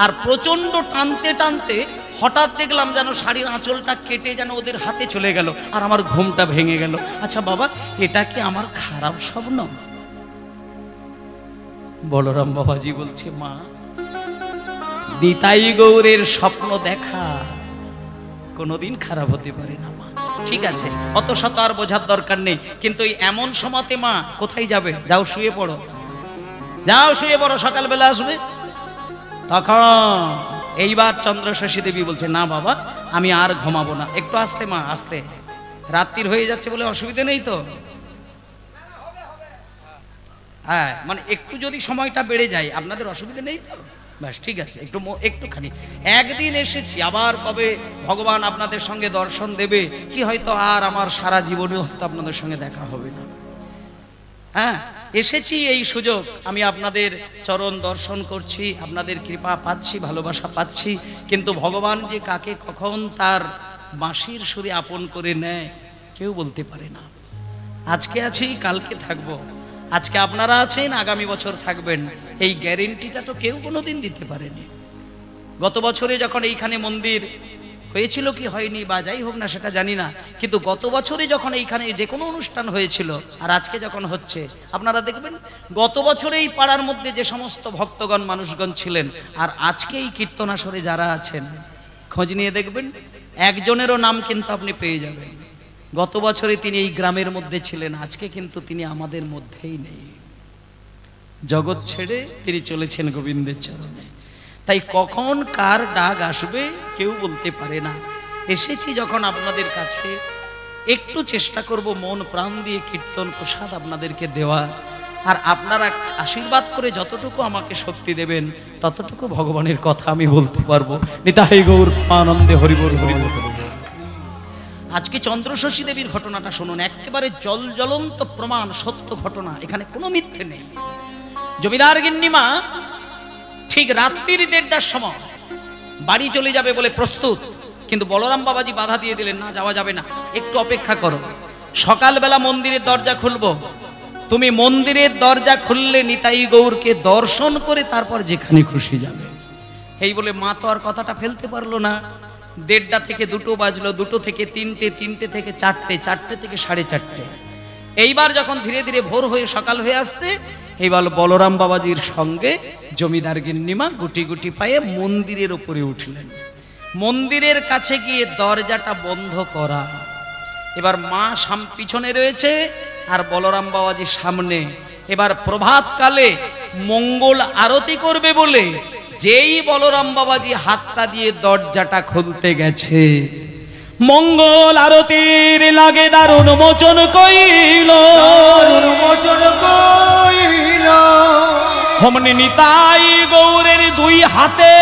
আর প্রচন্ড টানতে টানতে হঠাৎ দেখলাম যেন শাড়ির আঁচলটা কেটে যেন ওদের হাতে চলে গেল, আর আমার ঘুমটা ভেঙে গেল। আচ্ছা বাবা, এটা কি আমার খারাপ স্বপ্ন? বলরাম বাবাজি বলছে, মা নিতাই গৌরের স্বপ্ন দেখা কোনোদিন খারাপ হতে পারে না মা। ঠিক আছে, অত শত আর বোঝার দরকার নেই, কিন্তু এমন সময়তে মা কোথায় যাবে? যাও শুয়ে পড়ো, যাও শুয়ে পড়ো, সকালবেলা আসবে তখন। এইবার চন্দ্রশশী দেবী বলছে, না বাবা আমি আর ঘুমাবো না, একটু আস্তে মা আস্তে, রাত্রির হয়ে যাচ্ছে বলে অসুবিধা নেই তো? হ্যাঁ মানে একটু যদি সময়টা বেড়ে যায় আপনাদের অসুবিধা নেই তো? ব্যাস ঠিক আছে, একটুখানি। একদিন এসেছি, আবার কবে ভগবান আপনাদের সঙ্গে দর্শন দেবে কি হয়তো আর আমার সারা জীবনেও হয়তো আপনাদের সঙ্গে দেখা হবে না। হ্যাঁ এসেছি, এই সুযোগ আমি আপনাদের চরণ দর্শন করছি, আপনাদের কৃপা পাচ্ছি, ভালোবাসা পাচ্ছি, কিন্তু ভগবান যে কাকে কখন তার বাঁশির সুরে আপন করে নেয় কেউ বলতে পারে না। আজকে আছি, কালকে থাকবো, আজকে আপনারা আছেন, আগামী বছর থাকবেন, এই গ্যারেন্টিটা তো কেউ কোনোদিন দিতে পারেনি। গত বছরে যখন এইখানে মন্দির হয়েছিল কি হয়নি বা যাই হোক না সেটা জানি না, কিন্তু গত বছরে যখন এইখানে যে কোনো অনুষ্ঠান হয়েছিল আর আজকে যখন হচ্ছে, আপনারা দেখবেন গত বছরে এই পাড়ার মধ্যে যে সমস্ত ভক্তগণ মানুষগণ ছিলেন আর আজকে এই কীর্তনাসরে যারা আছেন, খোঁজ নিয়ে দেখবেন একজনেরও নাম কিন্তু আপনি পেয়ে যাবেন। গত বছরে তিনি এই গ্রামের মধ্যে ছিলেন, আজকে কিন্তু তিনি আমাদের মধ্যেই নেই, জগৎ ছেড়ে তিনি চলেছেন গোবিন্দের চরণে। তাই কখন কার ডাক আসবে কেউ বলতে পারে না। এসেছি যখন আপনাদের কাছে, একটু চেষ্টা করব মন প্রাণ দিয়ে কীর্তন প্রসাদ আপনাদেরকে দেওয়া, আর আপনারা আশীর্বাদ করে যতটুকু আমাকে শক্তি দেবেন ততটুকু ভগবানের কথা আমি বলতে পারবো। নিতাই গৌর আনন্দে হরিবল হরিবল। আজকে চন্দ্রশশী দেবীর ঘটনাটা শুনুন, একেবারে জ্বলন্ত প্রমাণ, সত্য ঘটনা, এখানে কোনো মিথ্যে নেই। জমিদার গিন্নিমা ঠিক রাত্রির 1:30টার সময় বাড়ি চলে যাবে বলে প্রস্তুত, কিন্তু বলরাম বাবাজি বাধা দিয়ে দিলেন, না যাওয়া যাবে না, একটু অপেক্ষা করো, সকালবেলা মন্দিরের দরজা খুলবো, তুমি মন্দিরের দরজা খুললে নিতাই গৌরকে দর্শন করে তারপর যেখানে খুশি যাবে। এই বলে মা তো আর কথাটা ফেলতে পারলো না, 1:30 থেকে 2 বাজলো, 2 থেকে 3টে, 3টে থেকে 4টে, 4টে থেকে 4:30। এইবার যখন ধীরে ধীরে ভোর হয়ে সকাল হয়ে আসছে, এইবার বলরাম বাবাজির সঙ্গে জমিদার গিন্নিমা গুটি গুটি পায়ে মন্দিরের উপরে উঠলেন। মন্দিরের কাছে গিয়ে দরজাটা বন্ধ করা। এবার মা পিছনে রয়েছে আর বলরাম বাবাজি সামনে। এবার প্রভাতকালে মঙ্গল আরতি করবে বলে যেই বলরাম বাবাজি হাতটা দিয়ে দরজাটা খুলতে গেছে, মঙ্গল আরতির লাগে দারুণ মোচন কইল, দারুণ মোচন কইল। হমনি নিতাই গৌরের 2 হাতে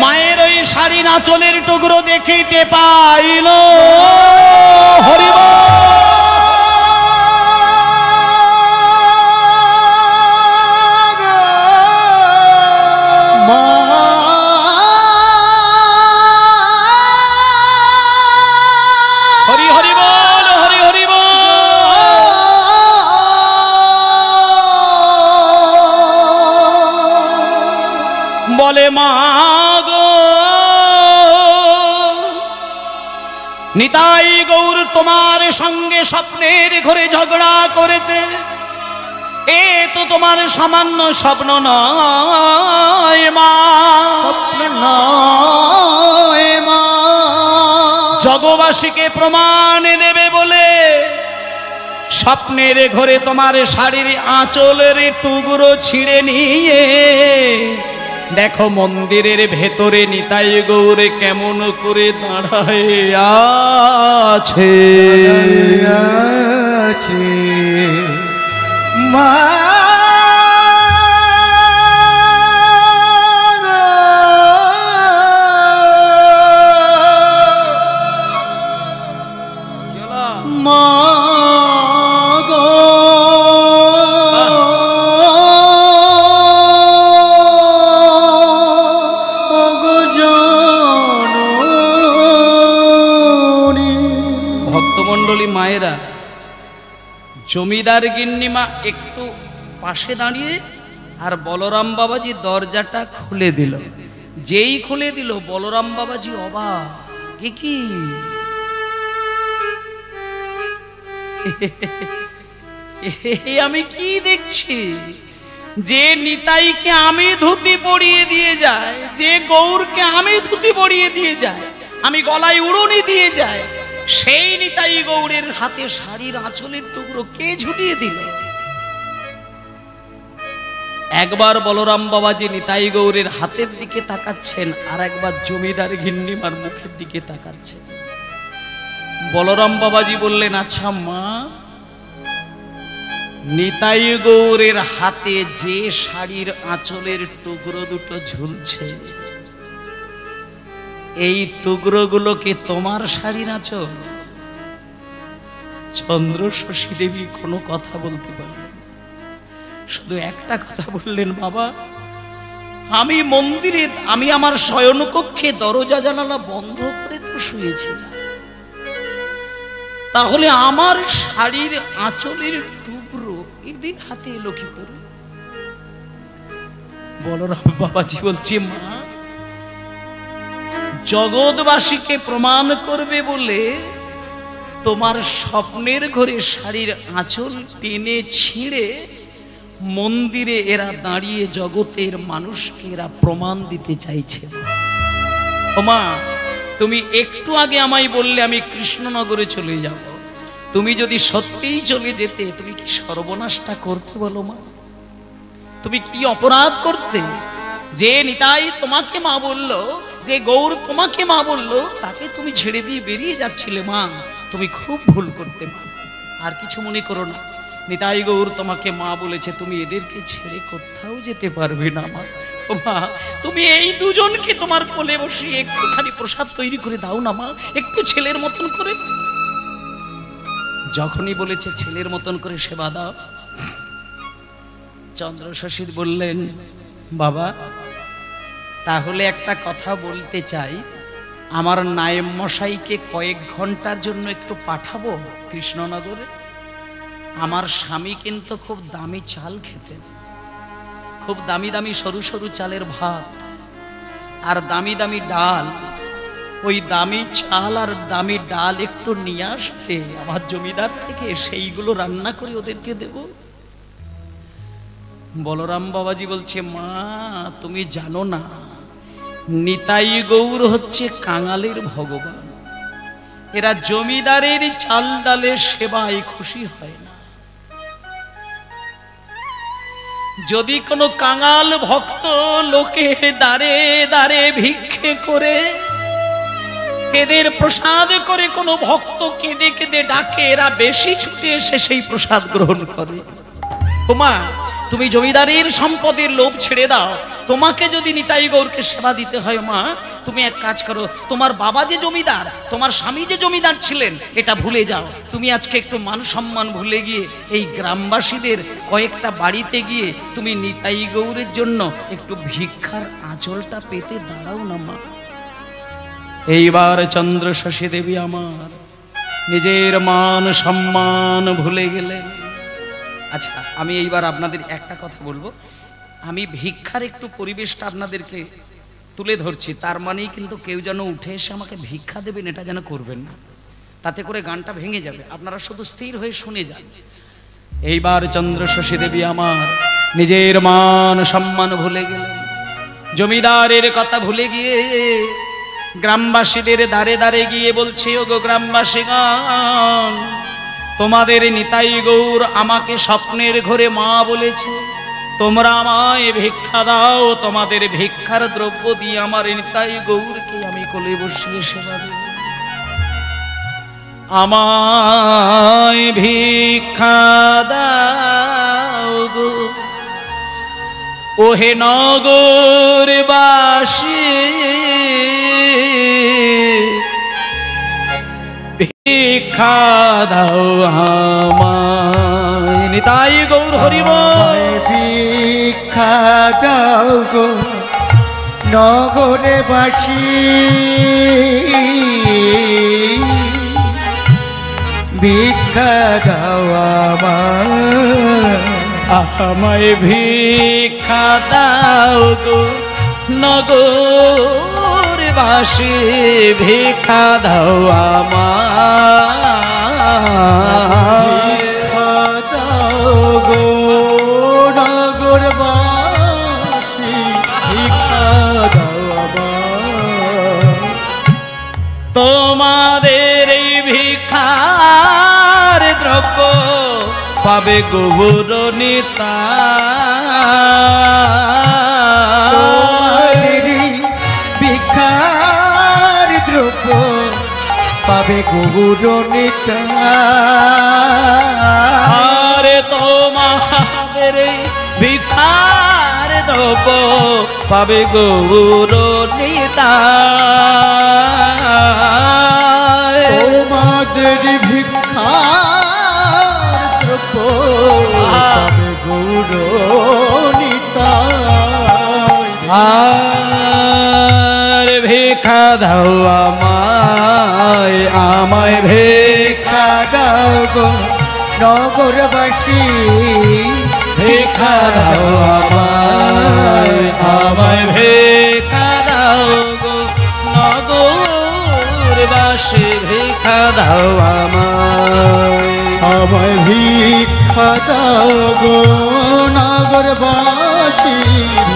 মায়ের ওই শাড়ি নাচলের টুকরো দেখিতে পাইল। হরি বলে মা গো, নিতাই গৌর তোমার সঙ্গে স্বপ্নের ঘরে ঝগড়া করেছে। এ তো তোমার সামান্য স্বপ্ন নয় মা, স্বপ্ন নয় মা। জগবাসীকে প্রমাণ দেবে বলে স্বপ্নের ঘরে তোমার শাড়ির আঁচলের টুকরো ছিঁড়ে নিয়ে দেখো মন্দিরের ভেতরে নিতাই গৌরে কেমন করে দাঁড়ায় আছে। মা মায়েরা, জমিদার গিন্নিমা একটু পাশে দাঁড়িয়ে আর বলরাম বাবাজি দরজাটা খুলে দিল। যেই খুলে দিল বলরাম বাবাজি অবাক, কি আমি কি দেখছি? যে নিতাইকে আমি ধুতি পরিয়ে দিয়ে যায়, যে গৌরকে আমি ধুতি পরিয়ে দিয়ে যায়, আমি গলায় উড়নি দিয়ে যায়, সেই নিতাই গৌরের হাতে শাড়ির আঁচলের টুকরো কে ঝুলিয়ে দিল? একবার বলরাম বাবাজি নিতাই গৌরের হাতের দিকে তাকাচ্ছেন, আর একবার জমিদার গিন্নিমার মুখের দিকে তাকাচ্ছেন। বলরাম বাবাজি বললেন, আচ্ছা মা, নিতাই গৌরের হাতে যে শাড়ির আঁচলের টুকরো দুটো ঝুলছে, এই টুকরোগুলো কি তোমার শাড়ির আঁচল? চন্দ্র শশী দেবী কোনো কথা বলতে পারলেন, শুধু একটা কথা বললেন, বাবা আমি মন্দিরে, আমি আমার শয়নকক্ষে দরজা জানালা বন্ধ করে তো শুয়েছিলাম, তাহলে আমার শাড়ির আঁচলের টুকরো এদের হাতে এলো কি করে? বলরাম বাবাজি বলছে, মা জগৎবাসীকে প্রমাণ করবে বলে তোমার স্বপ্নের ঘরে শাড়ির আঁচল টেনে ছিঁড়ে মন্দিরে এরা দাঁড়িয়ে জগতের মানুষকে এরা প্রমাণ দিতে চাইছে। ও মা, তুমি একটু আগে আমায় বললে আমি কৃষ্ণনগরে চলে যাব, তুমি যদি সত্যিই চলে যেতে তুমি কি সর্বনাশটা করতে? বলো মা, তুমি কি অপরাধ করতে? যে নিতাই তোমাকে মা বললো, যে গৌর তোমাকে মা বললো, তাকে তুমি ছেড়ে দিয়ে বেরিয়ে যাচ্ছিলে মা, তুমি খুব ভুল করতে মা। আর কিছু মনে করো না, নিতাই গৌর তোমাকে মা বলেছে, তুমি এদেরকে ছেড়ে কোথাও যেতে পারবে না মা। ও মা, তুমি এই দুজনকে তোমার কোলে বসিয়ে একটুখানি প্রসাদ তৈরি করে দাও না মা, একটু ছেলের মতন করে। যখনই বলেছে ছেলের মতন করে সেবা দাও, চন্দ্র শশীর বললেন, বাবা তাহলে একটা কথা বলতে চাই, আমার নায়েব মশাইকে কয়েক ঘন্টার জন্য একটু পাঠাবো কৃষ্ণনগরে। আমার স্বামী কিন্তু খুব দামি চাল খেতেন, খুব দামি দামি সরু সরু চালের ভাত আর দামি দামি ডাল ওই দামি চাল আর দামি ডাল একটু নিয়ে আসবে আমার জমিদার থেকে, সেইগুলো রান্না করে ওদেরকে দেব। বলরাম বাবাজি বলছে, মা তুমি জানো না, নিতাই গৌর হচ্ছে কাঙালের ভগবান। এরা জমিদারের চাল ডালের সেবায় খুশি হয় না। যদি কোনো কাঙাল ভক্ত লোকের দ্বারে দ্বারে ভিক্ষে করে এদের প্রসাদ করে কোনো ভক্ত কেঁদে কেঁদে ডাকে, এরা বেশি ছুটে এসে সেই প্রসাদ গ্রহণ করে। ওমা তুমি জমিদারের সম্পদের লোভ ছেড়ে দাও, তোমাকে যদি নিতাই গৌরকে সেবা দিতে হয় মা, তুমি এক কাজ করো, তোমার বাবা যে জমিদার, তোমার স্বামী যে জমিদার ছিলেন, এটা ভুলে যাও। তুমি আজকে একটু মান সম্মান ভুলে গিয়ে এই গ্রামবাসীদের কয়েকটা বাড়িতে গিয়ে তুমি নিতাই গৌরের জন্য একটু ভিক্ষার আঁচলটা পেতে দাঁড়াও না মা। এইবার চন্দ্রশশী দেবী আমার নিজের মান সম্মান ভুলে গেলেন। আচ্ছা আমি এইবার আপনাদের একটা কথা বলবো, আমি ভিক্ষার একটু পরিবেশটা আপনাদেরকে তুলে ধরছি, তার মানেই কিন্তু কেউ যেন উঠে এসে আমাকে ভিক্ষা দেবেন এটা যেন করবেন না, তাতে করে গানটা ভেঙে যাবে। আপনারা শুধু স্থির হয়ে শুনে যান। এইবার চন্দ্রশশী দেবী আমার নিজের মান সম্মান ভুলে গেলেন, জমিদারের কথা ভুলে গিয়ে গ্রামবাসীদের দ্বারে দ্বারে গিয়ে বলছে, ওগো গ্রামবাসীগণ, তোমাদের নিতাই গৌর আমাকে স্বপ্নের ঘরে মা বলেছে, তোমরা আমায় ভিক্ষা দাও, তোমাদের ভিক্ষার দ্রব্য দিয়ে আমার নিতাই গৌরকে আমি কোলে বসিয়ে সেবা দেব। আমায় ভিক্ষা দাও গো ওহে নগরবাসী, ভিক্ষা দাও আমায় নিতাই গৌর হরি বল। ভিক্ষা দাও গো নগরবাসী, ভিক্ষা দাও আমায় ভিক্ষা দাও গো নগরবাসী, ভিক্ষা দাও আমায়। ভিক্ষা দাও গো নগরবাসী, ভিক্ষা দাও তোমাদের এই ভিক্ষার দ্রব্য পাবে গৌর নিতাই, ভিক্ষার দ্রব্য পাবে গৌর নিতাই। আরে তোমাদের এই ভিক্ষার দ্রব্য পাবে গৌর নিতাই, তোমাদের ভিক্ষার দ্রব্য পাবে গৌর নিতাই। আর ভিক্ষা দাও আমায়, আমায় ভিক্ষা দাও গো নগরবাসী, ভিক্ষা দাও আমায়, আমায় ভিক্ষা দাও গো নগরবাসী, ভিক্ষা দাও আমায়, আমায় ভিক্ষা দাও গো নগরবাসী,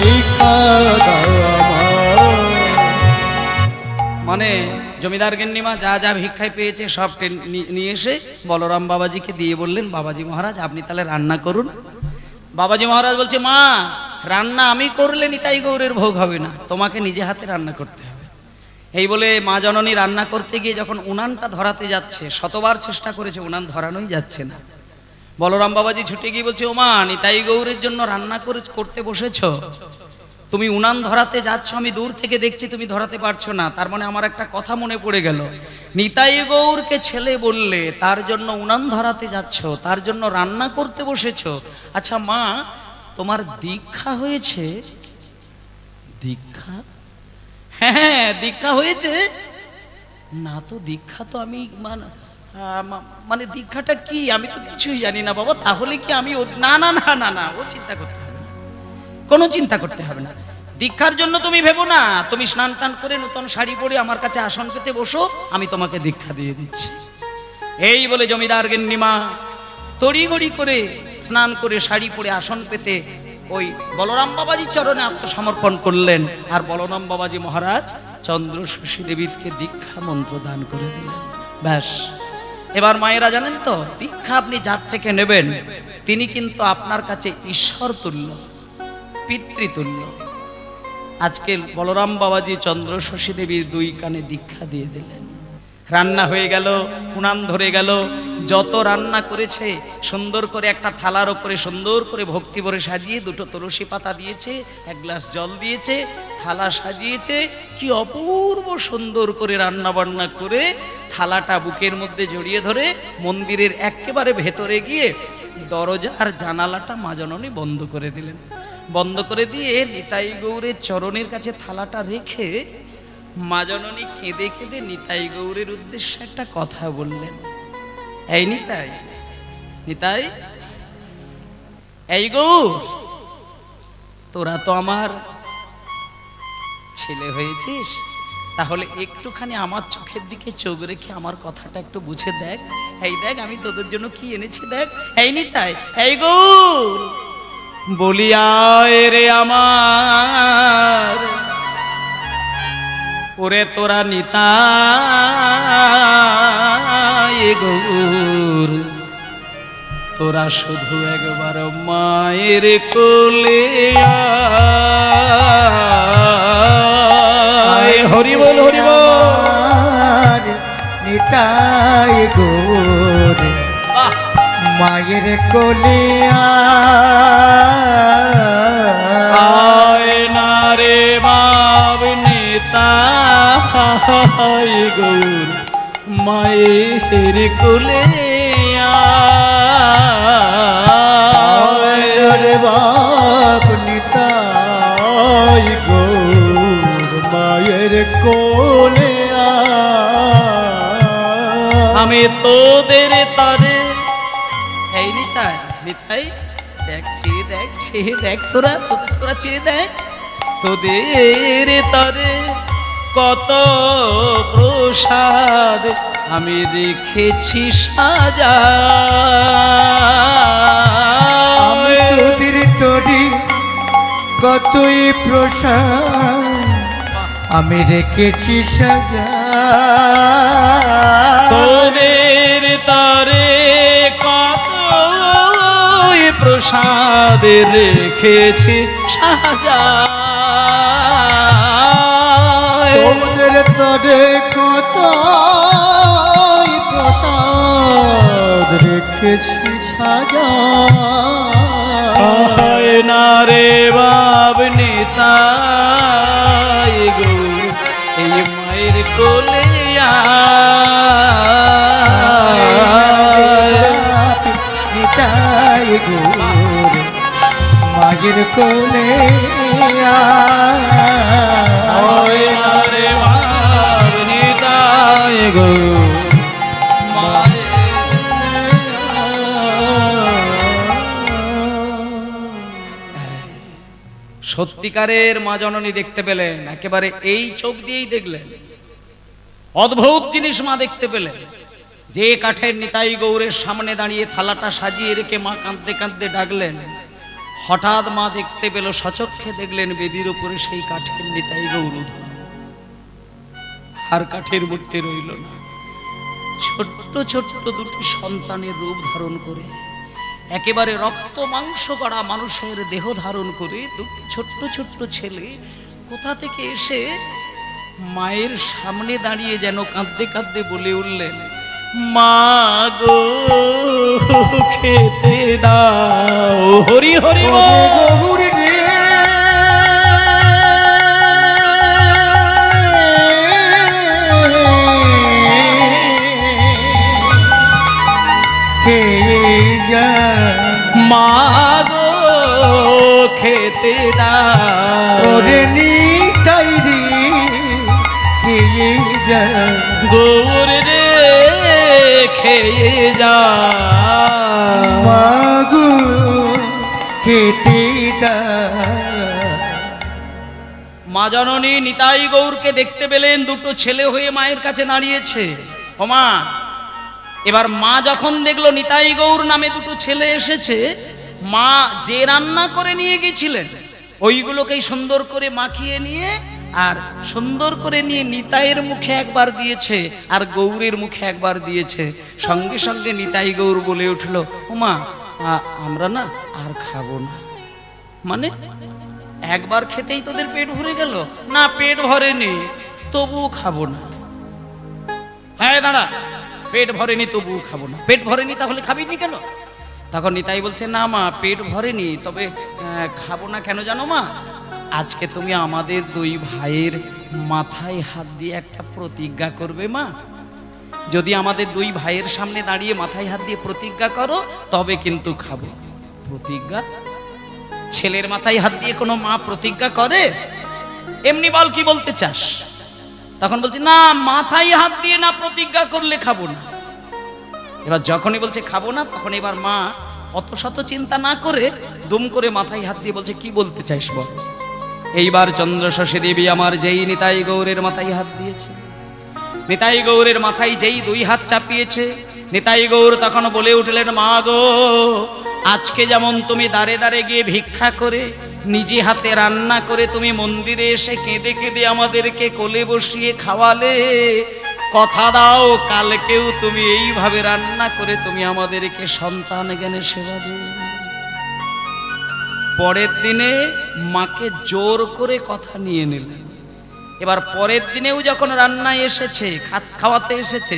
ভিক্ষা দাও আমায়। মানে জমিদার গিন্নিমা যা যা ভিক্ষায় পেয়েছে সব নিয়ে এসে বলরাম বাবাজিকে দিয়ে বললেন, বাবাজি মহারাজ আপনি তাহলে রান্না করুন। বাবাজি মহারাজ বলছে, মা রান্না আমি করলে নিতাই গৌরের ভোগ হবে না, তোমাকে নিজে হাতে রান্না করতে হবে। এই বলে মা জননী রান্না করতে গিয়ে যখন উনানটা ধরাতে যাচ্ছে, শতবার চেষ্টা করেছে উনান ধরানোই যাচ্ছে না। বলরাম বাবাজি ছুটে গিয়ে বলছে, ও মা নিতাই গৌরের জন্য রান্না করতে বসেছো, তুমি উনান ধরাতে যাচ্ছ, আমি দূর থেকে দেখছি তুমি ধরাতে পারছো না, তার মানে আমার একটা কথা মনে পড়ে গেল, নিতাই গৌরকে ছেলে বললে তার জন্য উনান ধরাতে যাচ্ছ, তার জন্য রান্না করতে বসেছো। আচ্ছা মা তোমার দীক্ষা হয়েছে? দীক্ষা? হ্যাঁ দীক্ষা হয়েছে না। তো দীক্ষা তো আমি মানে দীক্ষাটা কি আমি তো কিছুই জানি না বাবা। তাহলে কি আমি না না না না না ও চিন্তা করতে হবে না, কোনো চিন্তা করতে হবে না। দীক্ষার জন্য তুমি ভেবো না, তুমি স্নান টান করে নতুন শাড়ি পরে আমার কাছে আসন পেতে বসো, আমি তোমাকে দীক্ষা দিয়ে দিচ্ছি। এই বলে জমিদার গিন্নিমা তড়িঘড়ি করে স্নান করে শাড়ি পরে আসন পেতে ওই বলরাম বাবাজির চরণে আত্মসমর্পণ করলেন। আর বলরাম বাবাজি মহারাজ চন্দ্রশশী দেবীকে দীক্ষা মন্ত্র দান করে দিলেন। ব্যাস, এবার মায়েরা জানেন তো, দীক্ষা আপনি যার থেকে নেবেন তিনি কিন্তু আপনার কাছে ঈশ্বর তুল্য, পিতৃতুল্য। আজকে বলরাম বাবাজি চন্দ্রশশী দেবীর 2 কানে দীক্ষা দিয়ে দিলেন। রান্না হয়ে গেল, উনান ধরে গেল, যত রান্না করেছে সুন্দর করে একটা থালার ওপরে সুন্দর করে ভক্তি ভরে সাজিয়ে 2টো তুলসী পাতা দিয়েছে, 1 গ্লাস জল দিয়েছে, থালা সাজিয়েছে। কি অপূর্ব সুন্দর করে রান্না বান্না করে থালাটা বুকের মধ্যে জড়িয়ে ধরে মন্দিরের একেবারে ভেতরে গিয়ে দরজা আর জানালাটা মা জননী বন্ধ করে দিলেন। বন্ধ করে দিয়ে নিতাই গৌরের চরণের কাছে থালাটা রেখে মা জননী কেঁদে কেঁদে নিতাই গৌরের উদ্দেশ্যে একটা কথা বললেন। এই নিতাই, নিতাই, এই গৌর, তোরা তো আমার ছেলে হয়েছিস, তাহলে একটুখানি আমার চোখের দিকে চোখ রেখে আমার কথাটা একটু বুঝে দেখ। এই দেখ আমি তোদের জন্য কি এনেছি, দেখ। এই নিতাই, এই গৌর, বলি আয় রে আমার, ওরে তোরা নিতাই গৌর, তোরা শুধু একবার মায়ের কোলে আয়। হরি বল, হরি বল। নিতাই গৌর মায়ের কোলে আয় না রে বাব নিতাই গৌর মায়ের কোলে আয় রে বাপ নিতাই গৌর মায়ের কোলে আমি তোদের তরে। এই নিতাই, নিতাই দেখছি, দেখছি, দেখ তোরা, তোরা চেয়ে দেখ, তোদের তরে কত প্রসাদ আমি রেখেছি সাজা। আমি তোদের তরি কতই প্রসাদ আমি রেখেছি সাজা। তোদের তরে কত প্রসাদ রেখেছি সাজা। তোদের তরে কত প্রসাদ রেখেছি সাজা। আয় না রে বাব নিতাই গৌর এই মায়ের কোলে নিতাই গৌর মায়ের কোলে আয় না রে বাব নিতাই গৌর সত্যিকারের মা জননী দেখতে পেলেন, একেবারে এই চোখ দিয়েই দেখলেন। অদ্ভুত জিনিস মা দেখতে পেলেন। যে কাঠের নিতাই গৌরের সামনে দাঁড়িয়ে থালাটা সাজিয়ে রেখে মা কাঁদতে কাঁদতে ডাকলেন, হঠাৎ মা দেখতে পেল, সচক্ষে দেখলেন বেদির উপরে সেই কাঠের নিতাই গৌর আর কাঠের মূর্তি রইল না। ছোট্ট ছোট্ট 2টি সন্তানের রূপ ধারণ করে, একেবারে রক্ত মাংস করা মানুষের দেহ ধারণ করে 2টি ছোট্ট ছোট্ট ছেলে কোথা থেকে এসে মায়ের সামনে দাঁড়িয়ে যেন কাঁদতে কাঁদতে বলে উঠলেন, মা গো খেতে দাও। হরি হরি গৌর রে মা গো খেতে দাও। ওরে নিতাই রে খেয়ে যা। গৌর রে খেয়ে যা। মা গো খেতে দা। মা জননী নিতাই গৌরকে দেখতে পেলেন, দুটো ছেলে হয়ে মায়ের কাছে দাঁড়িয়েছে। ও মা, এবার মা যখন দেখলো নিতাই গৌর নামে দুটো ছেলে এসেছে, মা যে রান্না করে নিয়ে গেছিলেন ওইগুলোকেই সুন্দর করে মাখিয়ে নিয়ে আর সুন্দর করে নিয়ে নিতাইয়ের মুখে একবার দিয়েছে আর গৌরের মুখে একবার দিয়েছে। সঙ্গে সঙ্গে নিতাই গৌর বলে উঠলো, ও মা, আমরা না আর খাবো না। মানে একবার খেতেই তোদের পেট ভরে গেল? না, পেট ভরেনি, তবুও খাবো না। হ্যাঁ দাঁড়া, পেট ভরেনি তবুও খাবো না। পেট ভরেনি তাহলে খাবিনি কেন? তখন নিতাই বলছে, না মা, পেট ভরেনি, তবে খাবো না কেন জানো মা? আজকে তুমি আমাদের দুই ভাইয়ের মাথায় হাত দিয়ে একটা প্রতিজ্ঞা করবে মা। যদি আমাদের দুই ভাইয়ের সামনে দাঁড়িয়ে মাথায় হাত দিয়ে প্রতিজ্ঞা করো তবে কিন্তু খাবো। প্রতিজ্ঞা? ছেলের মাথায় হাত দিয়ে কোনো মা প্রতিজ্ঞা করে? এমনি বল, কি বলতে চাস? তখন বলছে, না, মাথায় হাত দিয়ে না প্রতিজ্ঞা করলে খাবো না। এবার যখনই বলছে খাবো না, তখন এবার মা অত শত চিন্তা না করে দুম করে মাথায় হাত দিয়ে বলছে, কি বলতে চাইস বল। এইবার চন্দ্রশশী দেবী আমার যেই নিতাই গৌরের মাথায় হাত দিয়েছে, নিতাই গৌরের মাথায় যেই দুই হাত চাপিয়েছে, নিতাই গৌর তখন বলে উঠলেন, মা গো, আজকে যেমন তুমি দাঁড়ে দাঁড়ে গিয়ে ভিক্ষা করে নিজে হাতে রান্না করে তুমি মন্দিরে এসে কেঁদে কেঁদে আমাদেরকে কোলে বসিয়ে খাওয়ালে, কথা দাও কালকেও তুমি এইভাবে রান্না করে তুমি আমাদেরকে সন্তান জ্ঞানে সেবা দিও। পরের দিনে মাকে জোর করে কথা নিয়ে নিলেন। এবার পরের দিনেও যখন রান্নায় এসেছে, খাওয়াতে এসেছে,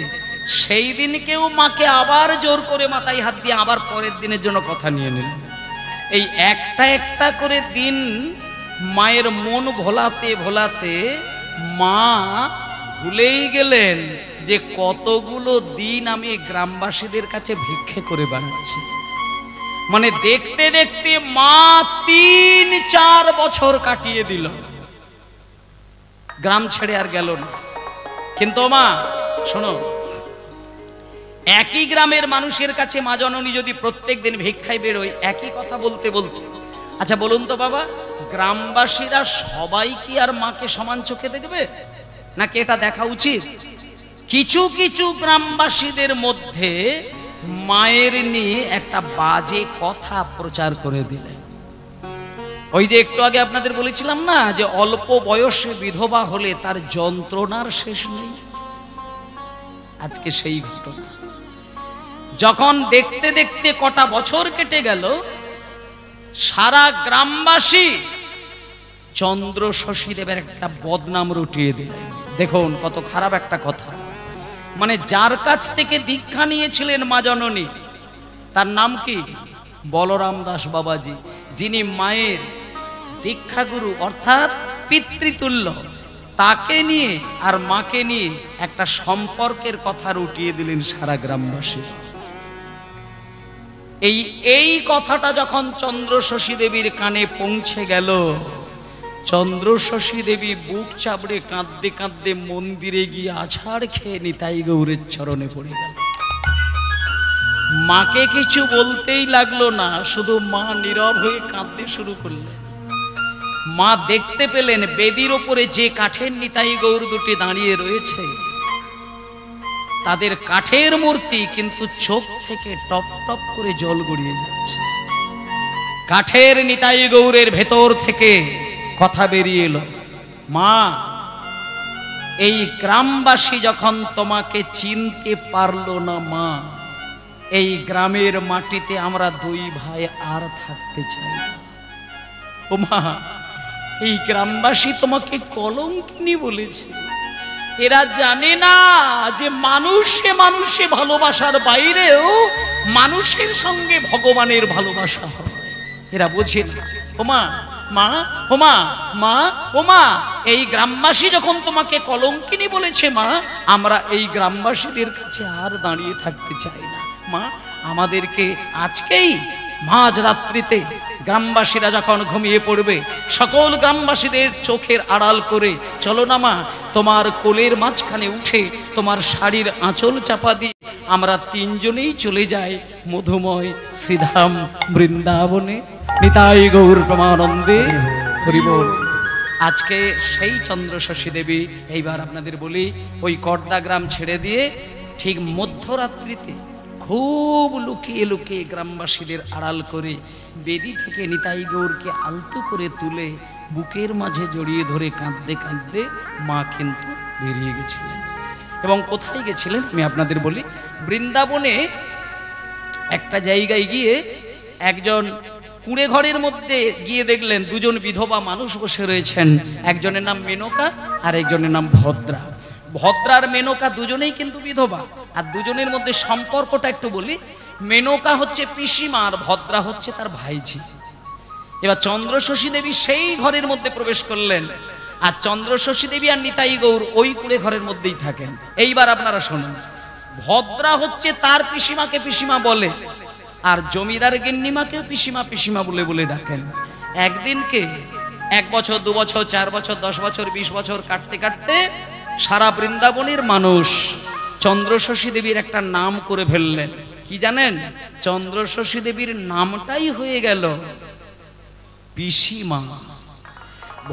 সেই দিনকেও মাকে আবার জোর করে মাথায় হাত দিয়ে আবার পরের দিনের জন্য কথা নিয়ে নিলেন। এই একটা একটা করে দিন মায়ের মন ভোলাতে ভোলাতে মা ভুলেই গেলেন যে কতগুলো দিন আমি গ্রামবাসীদের কাছে ভিক্ষে করে বানাচ্ছি। মানে দেখতে দেখতে মা ৩-৪ বছর কাটিয়ে দিল, গ্রাম ছেড়ে আর গেল না। কিন্তু মা শোনো, একই গ্রামের মানুষের কাছে মা জননী যদি প্রত্যেক দিন ভিক্ষায় বেরোয় একই কথা বলতে বলতে, আচ্ছা বলুন তো বাবা, গ্রামবাসীরা সবাই কি আর মাকে সমান চোখে দেখবে? নাকি এটা দেখা উচিত? কিছু কিছু গ্রামবাসীদের মধ্যে মায়ের নিয়ে একটা বাজে কথা প্রচার করে দিলেন। ওই যে একটু আগে আপনাদের বলেছিলাম না যে অল্প বয়সে বিধবা হলে তার যন্ত্রণার শেষ নেই। আজকে সেই ঘটনা। যখন দেখতে দেখতে কটা বছর কেটে গেল, সারা গ্রামবাসী চন্দ্রশশী দেবের একটা বদনাম রটিয়ে দিলেন। দেখুন কত খারাপ একটা কথা। মানে যার কাছ থেকে দীক্ষা নিয়েছিলেন মা জননী, তার নাম কি? বলরাম দাস বাবাজি, যিনি মায়ের দীক্ষাগুরু অর্থাৎ পিতৃতুল্য, তাকে নিয়ে আর মাকে নিয়ে একটা সম্পর্কের কথা রটিয়ে দিলেন সারা গ্রামবাসী। এই কথাটা যখন চন্দ্রশশী দেবীর কানে পৌঁছে গেল, চন্দ্রশশী দেবী বুক চাপড়ে কাঁদতে কাঁদতে মন্দিরে গিয়ে আছাড় খেয়ে নিতাই গৌরের চরণে পড়ে গেল। মাকে কিছু বলতেই লাগলো না, শুধু মা নীরব হয়ে কাঁদতে শুরু করলেন। মা দেখতে পেলেন বেদির ওপরে যে কাঠের নিতাই গৌর দুটি দাঁড়িয়ে রয়েছে, তাদের কাঠের মূর্তি কিন্তু চোখ থেকে টপ টপ করে জল গড়িয়ে যাচ্ছে। কাঠের নিতাই গৌরের ভেতর থেকে কথা বেরিয়ে এলো, মা, এই গ্রামবাসী যখন তোমাকে চিনতে পারলো না মা, এই গ্রামের মাটিতে আমরা দুই ভাই আর থাকতে চাই না। ও মা, এই গ্রামবাসী তোমাকে কলঙ্কিনী বলেছে। এরা জানে না যে মানুষে মানুষে ভালোবাসার বাইরেও মানুষের সঙ্গে ভগবানের ভালোবাসা হয়। এরা বোঝে না। ও মা, মা, ও মা, মা, ও মা, এই গ্রামবাসী যখন তোমাকে কলঙ্কিনী বলেছে মা, আমরা এই গ্রামবাসীদের কাছে আর দাঁড়িয়ে থাকতে চাই না। মা, আমাদেরকে আজকেই মাঝ রাত্রিতে গ্রামবাসীরা যখন ঘুমিয়ে পড়বে, সকল গ্রামবাসীদের চোখের আড়াল করে চলো না মা, তোমার কোলের মাঝখানে উঠে তোমার শাড়ির আঁচল চাপা দিয়ে আমরা তিনজনেই চলে যাই মধুময় শ্রীধাম বৃন্দাবনে। নিতাই গৌর প্রমানন্দে হরি বল। আজকে সেই চন্দ্রশশী দেবী, এইবার আপনাদের বলি, ওই কর্দা গ্রাম ছেড়ে দিয়ে ঠিক মধ্যরাত্রিতে খুব লুকিয়ে লুকিয়ে গ্রামবাসীদের আড়াল করে বেদি থেকে নিতাই গৌরকে আলতো করে তুলে বুকের মাঝে জড়িয়ে ধরে কাঁদতে কাঁদতে মা কিন্তু বেরিয়ে গেছিলেন। এবং কোথায় গেছিলেন আমি আপনাদের বলি, বৃন্দাবনে একটা জায়গায় গিয়ে একজন কুঁড়ে ঘরের মধ্যে গিয়ে দেখলেন দুজন বিধবা মানুষ বসে রয়েছেন। একজনের নাম মেনকা আর একজনের নাম ভদ্রা। ভদ্রার মেনকা দুজনেই কিন্তু বিধবা, আর দুজনের মধ্যে সম্পর্কটা একটু বলি। মেনকা হচ্ছে পিসিমা আর ভদ্রা হচ্ছে তার ভাইঝি। এবার চন্দ্রশশী দেবী সেই ঘরের মধ্যে প্রবেশ করলেন, আর চন্দ্রশশী দেবী আর নিতাই গৌর ওই কুঁড়ে ঘরের মধ্যেই থাকেন। এইবার আপনারা শুনুন, ভদ্রা হচ্ছে তার পিসিমাকে পিসিমা বলে, আর জমিদার গিন্নিমাকে পিসিমা পিসিমা বলে বলে ডাকেন। একদিনকে 1 বছর 2 বছর 4 বছর 10 বছর 20 বছর কাটতে কাটতে সারা বৃন্দাবনের মানুষ চন্দ্রশশী দেবীর একটা নাম করে ফেললেন। কি জানেন? চন্দ্রশশী দেবীর নামটাই হয়ে গেল পিসিমা।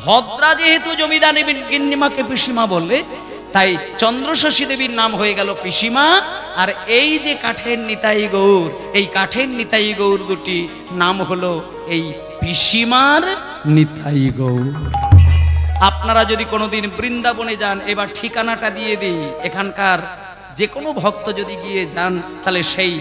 ভদ্রা যেহেতু জমিদার গিন্নিমাকে পিসিমা বলে, তাই চন্দ্রশশী দেবীর নাম হয়ে গেল পিসিমা। আর এই যে কাঠের নিতাই গৌর, এই কাঠের নিতাই গৌর দুটি নাম হলো এই পিসিমার নিতাই গৌর। আপনারা যদি কোনোদিন বৃন্দাবনে যান, এবার ঠিকানাটা দিয়ে দিই, এখানকার যে কোনো ভক্ত যদি গিয়ে যান তাহলে সেই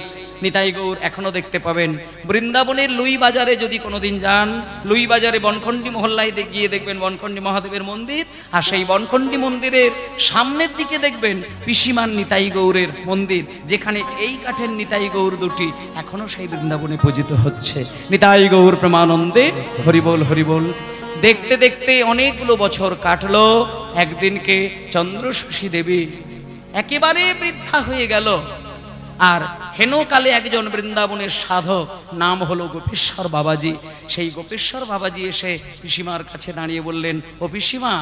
নিতাই গৌর এখনো দেখতে পাবেন। বৃন্দাবনের লুই বাজারে যদি কোনোদিন যান, লুই বাজারে বনখণ্ডী মহল্লায় গিয়ে দেখবেন বনখণ্ডী মহাদেবের মন্দির, আর সেই বনখণ্ডী মন্দিরের সামনের দিকে দেখবেন পিসিমার নিতাই গৌরের মন্দির, যেখানে এই কাঠের নিতাই গৌর দুটি এখনো সেই বৃন্দাবনে পূজিত হচ্ছে। নিতাই গৌর প্রেমানন্দে হরিবোল হরিবোল। দেখতে দেখতে অনেকগুলো বছর কাটলো। একদিনকে চন্দ্রশশী দেবী একেবারে বৃদ্ধা হয়ে গেল, আর হেনকালে একজন বৃন্দাবনের সাধক, নাম হলো গোপেশ্বর বাবাজি। সেই গোপেশ্বর বাবাজি এসে পিসিমার কাছে দাঁড়িয়ে বললেন, ও পিসিমা,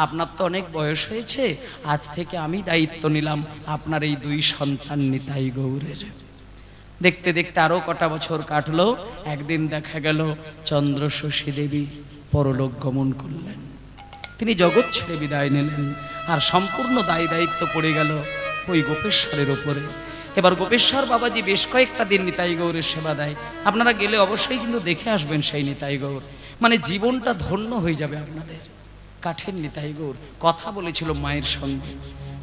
আপনার তো অনেক বয়স হয়েছে, আজ থেকে আমি দায়িত্ব নিলাম আপনার এই 2 সন্তান নিতাই গৌরের। দেখতে দেখতে আরো কটা বছর কাটলো। একদিন দেখা গেল চন্দ্রশশী দেবী পরলোক গমন করলেন। তিনি জগৎ ছেড়ে বিদায় নিলেন, আর সম্পূর্ণ দায় দায়িত্ব পড়ে গেল ওই গোপেশ্বরের ওপরে। এবার গোপেশ্বর বাবাজি বেশ কয়েকটা দিন নিতাই গৌরের সেবা দেয়। আপনারা গেলে অবশ্যই কিন্তু দেখে আসবেন সেই নিতাই গৌর, মানে জীবনটা ধন্য হয়ে যাবে আপনাদের। কাঠের নিতাই গৌর কথা বলেছিল মায়ের সঙ্গে,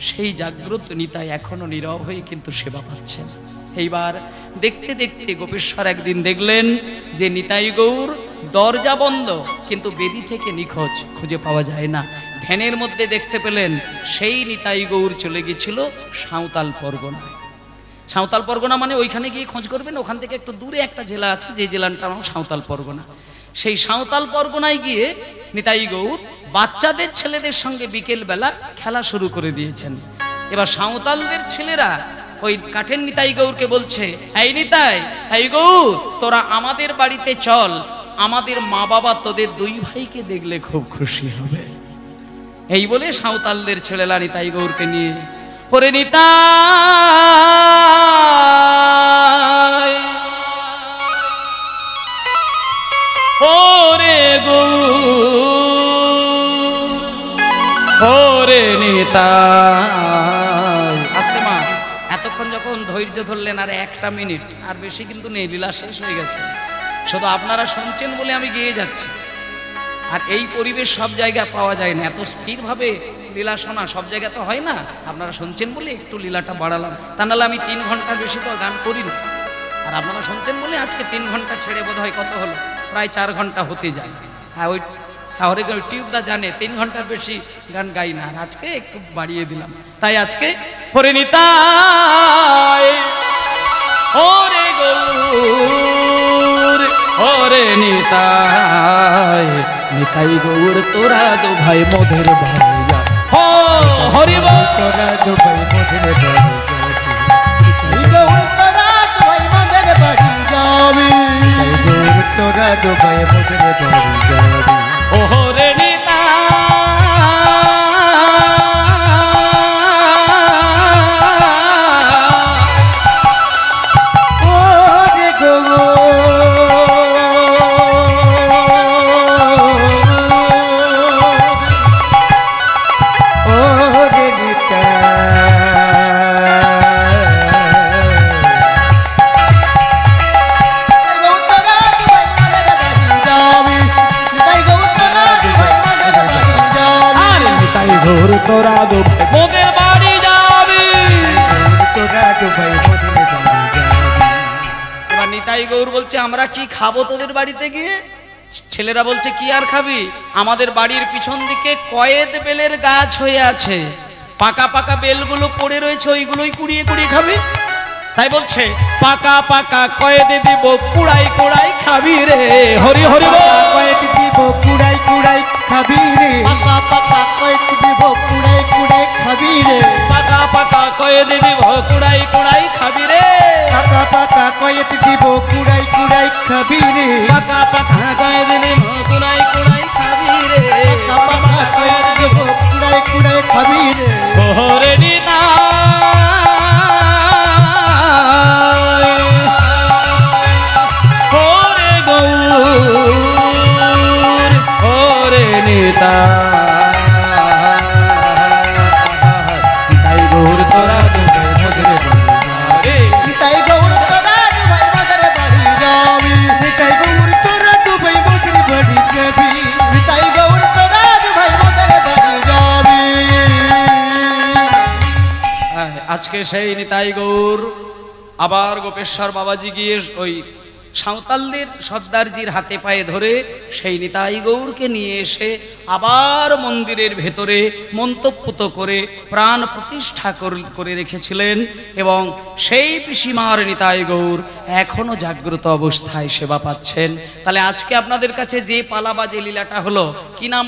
সেই জাগ্রত নিতাই এখনো নীরব হয়ে কিন্তু সেবা পাচ্ছেন। এইবার দেখতে দেখতে গোপেশ্বর একদিন দেখলেন যে নিতাই গৌর দরজা বন্ধ, কিন্তু বেদি থেকে নিখোঁজ, খুঁজে পাওয়া যায় না। ধ্যানের মধ্যে দেখতে পেলেন সেই নিতাই গৌর চলে গেছিল সাঁওতাল পরগনায়। সাঁওতাল পরগনা মানে ওইখানে গিয়ে খোঁজ করবেন, ওখান থেকে একটু দূরে একটা জেলা আছে, যে জেলাটার নাম সাঁওতাল পরগনা। সেই সাঁওতাল পরগনায় গিয়ে নিতাই গৌর বাচ্চাদের ছেলেদের সঙ্গে বিকেল বেলা খেলা শুরু করে দিয়েছেন। এবার সাঁওতালদের ছেলেরা ওই কাঠের নিতাই গৌরকে বলছে, এই নিতাই, এই গৌর, তোরা আমাদের বাড়িতে চল, আমাদের মা বাবা তোদের 2 ভাইকে দেখলে খুব খুশি হবে। এই বলে সাঁওতালদের ছেলেরা নিতাই গৌরকে নিয়ে, ওরে নিতাই, ওরে গৌর, ওরে নিতাই। আস্তে মা, এতক্ষণ যখন ধৈর্য ধরলেন, আর 1টা মিনিট, আর বেশি কিন্তু নেই, লীলা শেষ হয়ে গেছে। শুধু আপনারা শুনছেন বলে আমি গেয়ে যাচ্ছি। আর এই পরিবেশ সব জায়গায় পাওয়া যায় না, এত স্থিরভাবে লীলা শোনা সব জায়গায় তো হয় না। আপনারা শুনছেন বলে একটু লীলাটা বাড়ালাম, তা নাহলে আমি 3 ঘন্টার বেশি তো গান করি না। আর আপনারা শুনছেন বলে আজকে 3 ঘন্টা ছেড়ে বোধ হয় কত হলো, প্রায় 4 ঘন্টা হতে যায়। হ্যাঁ, ওই তাহলে টিউবটা জানে 3 ঘন্টার বেশি গান গাই না, আর আজকে একটু বাড়িয়ে দিলাম। তাই আজকে ওরে নিতাই, ওরে গৌর, ওরে নিতাই, নিতাই গৌর তোরা 2 ভাই মোদের ভাইয়া, হো হরি বল, তোরা 2 ভাই মোদের বাড়ি যাবি, গৌর তোরা 2 ভাই মোদের বাড়ি যাবি, গৌর তোরা 2 ভাই মোদের বাড়ি যাবি, ওরে নিতাই, ওরে গৌর, তোরা দুবাই মোদের বাড়ি যাবি। তোরা দুবাই মোদের বাড়ি যাবি। এবার নিতাই গৌর বলছে আমরা কি খাবো তোদের বাড়িতে গিয়ে? ছেলেরা বলছে কি আর খাবি, আমাদের বাড়ির পিছন দিকে কয়েদ বেলের গাছ হয়ে আছে, পাকা পাকা বেলগুলো পড়ে রয়েছে, ওইগুলোই কুড়িয়ে কুড়িয়ে খাবি। তাই বলছে পাকা পাকা কয়েদ দিব কুড়াই কুড়াই খাবি রে, হরি হরি বল। কয়েদ দিব কুড়াই কুড়াই খাবি রে, পাকা পাকা কয়েদ দিব কুড়াই কুড়াই খাবি রে, পাকা পাকা কয়েদ দিব কুড়াই কুড়াই খাবি রে, পাকা পাকা কয়েদ দিব কুড়াই কুড়াই খাবি রে, পাকা পাকা কয়েদ দিব কুড়াই কুড়াই খাবি রে, পাকা পাকা কয়েদ দিব কুড়াই কুড়াই খাবি রে। ওরে নিতাই ওরে গৌর ওরে নিতাই গৌর তোরা দুবাই মোদের বাড়ি যাবি। নিতাই গৌর তোরা দুবাই মোদের বাড়ি যাবি, নিতাই গৌর তোরা দুবাই মোদের বাড়ি যাবি, নিতাই গৌর তোরা দুবাই মোদের বাড়ি যাবি। আজকে সেই নিতাই গৌর আবার গোপেশ্বর বাবাজি গিয়ে ওই সাঁওতালদের সর্দারজির হাতে পায়ে ধরে সেই নিতাই গৌরকে নিয়ে এসে আবার মন্দিরের ভেতরে মন্তব্যুত করে প্রাণ প্রতিষ্ঠা করে রেখেছিলেন, এবং সেই পিসিমার নিতাই গৌর এখনো জাগ্রত অবস্থায় সেবা পাচ্ছেন। তাহলে আজকে আপনাদের কাছে যে পালা বা যে লীলাটা হলো, কি নাম?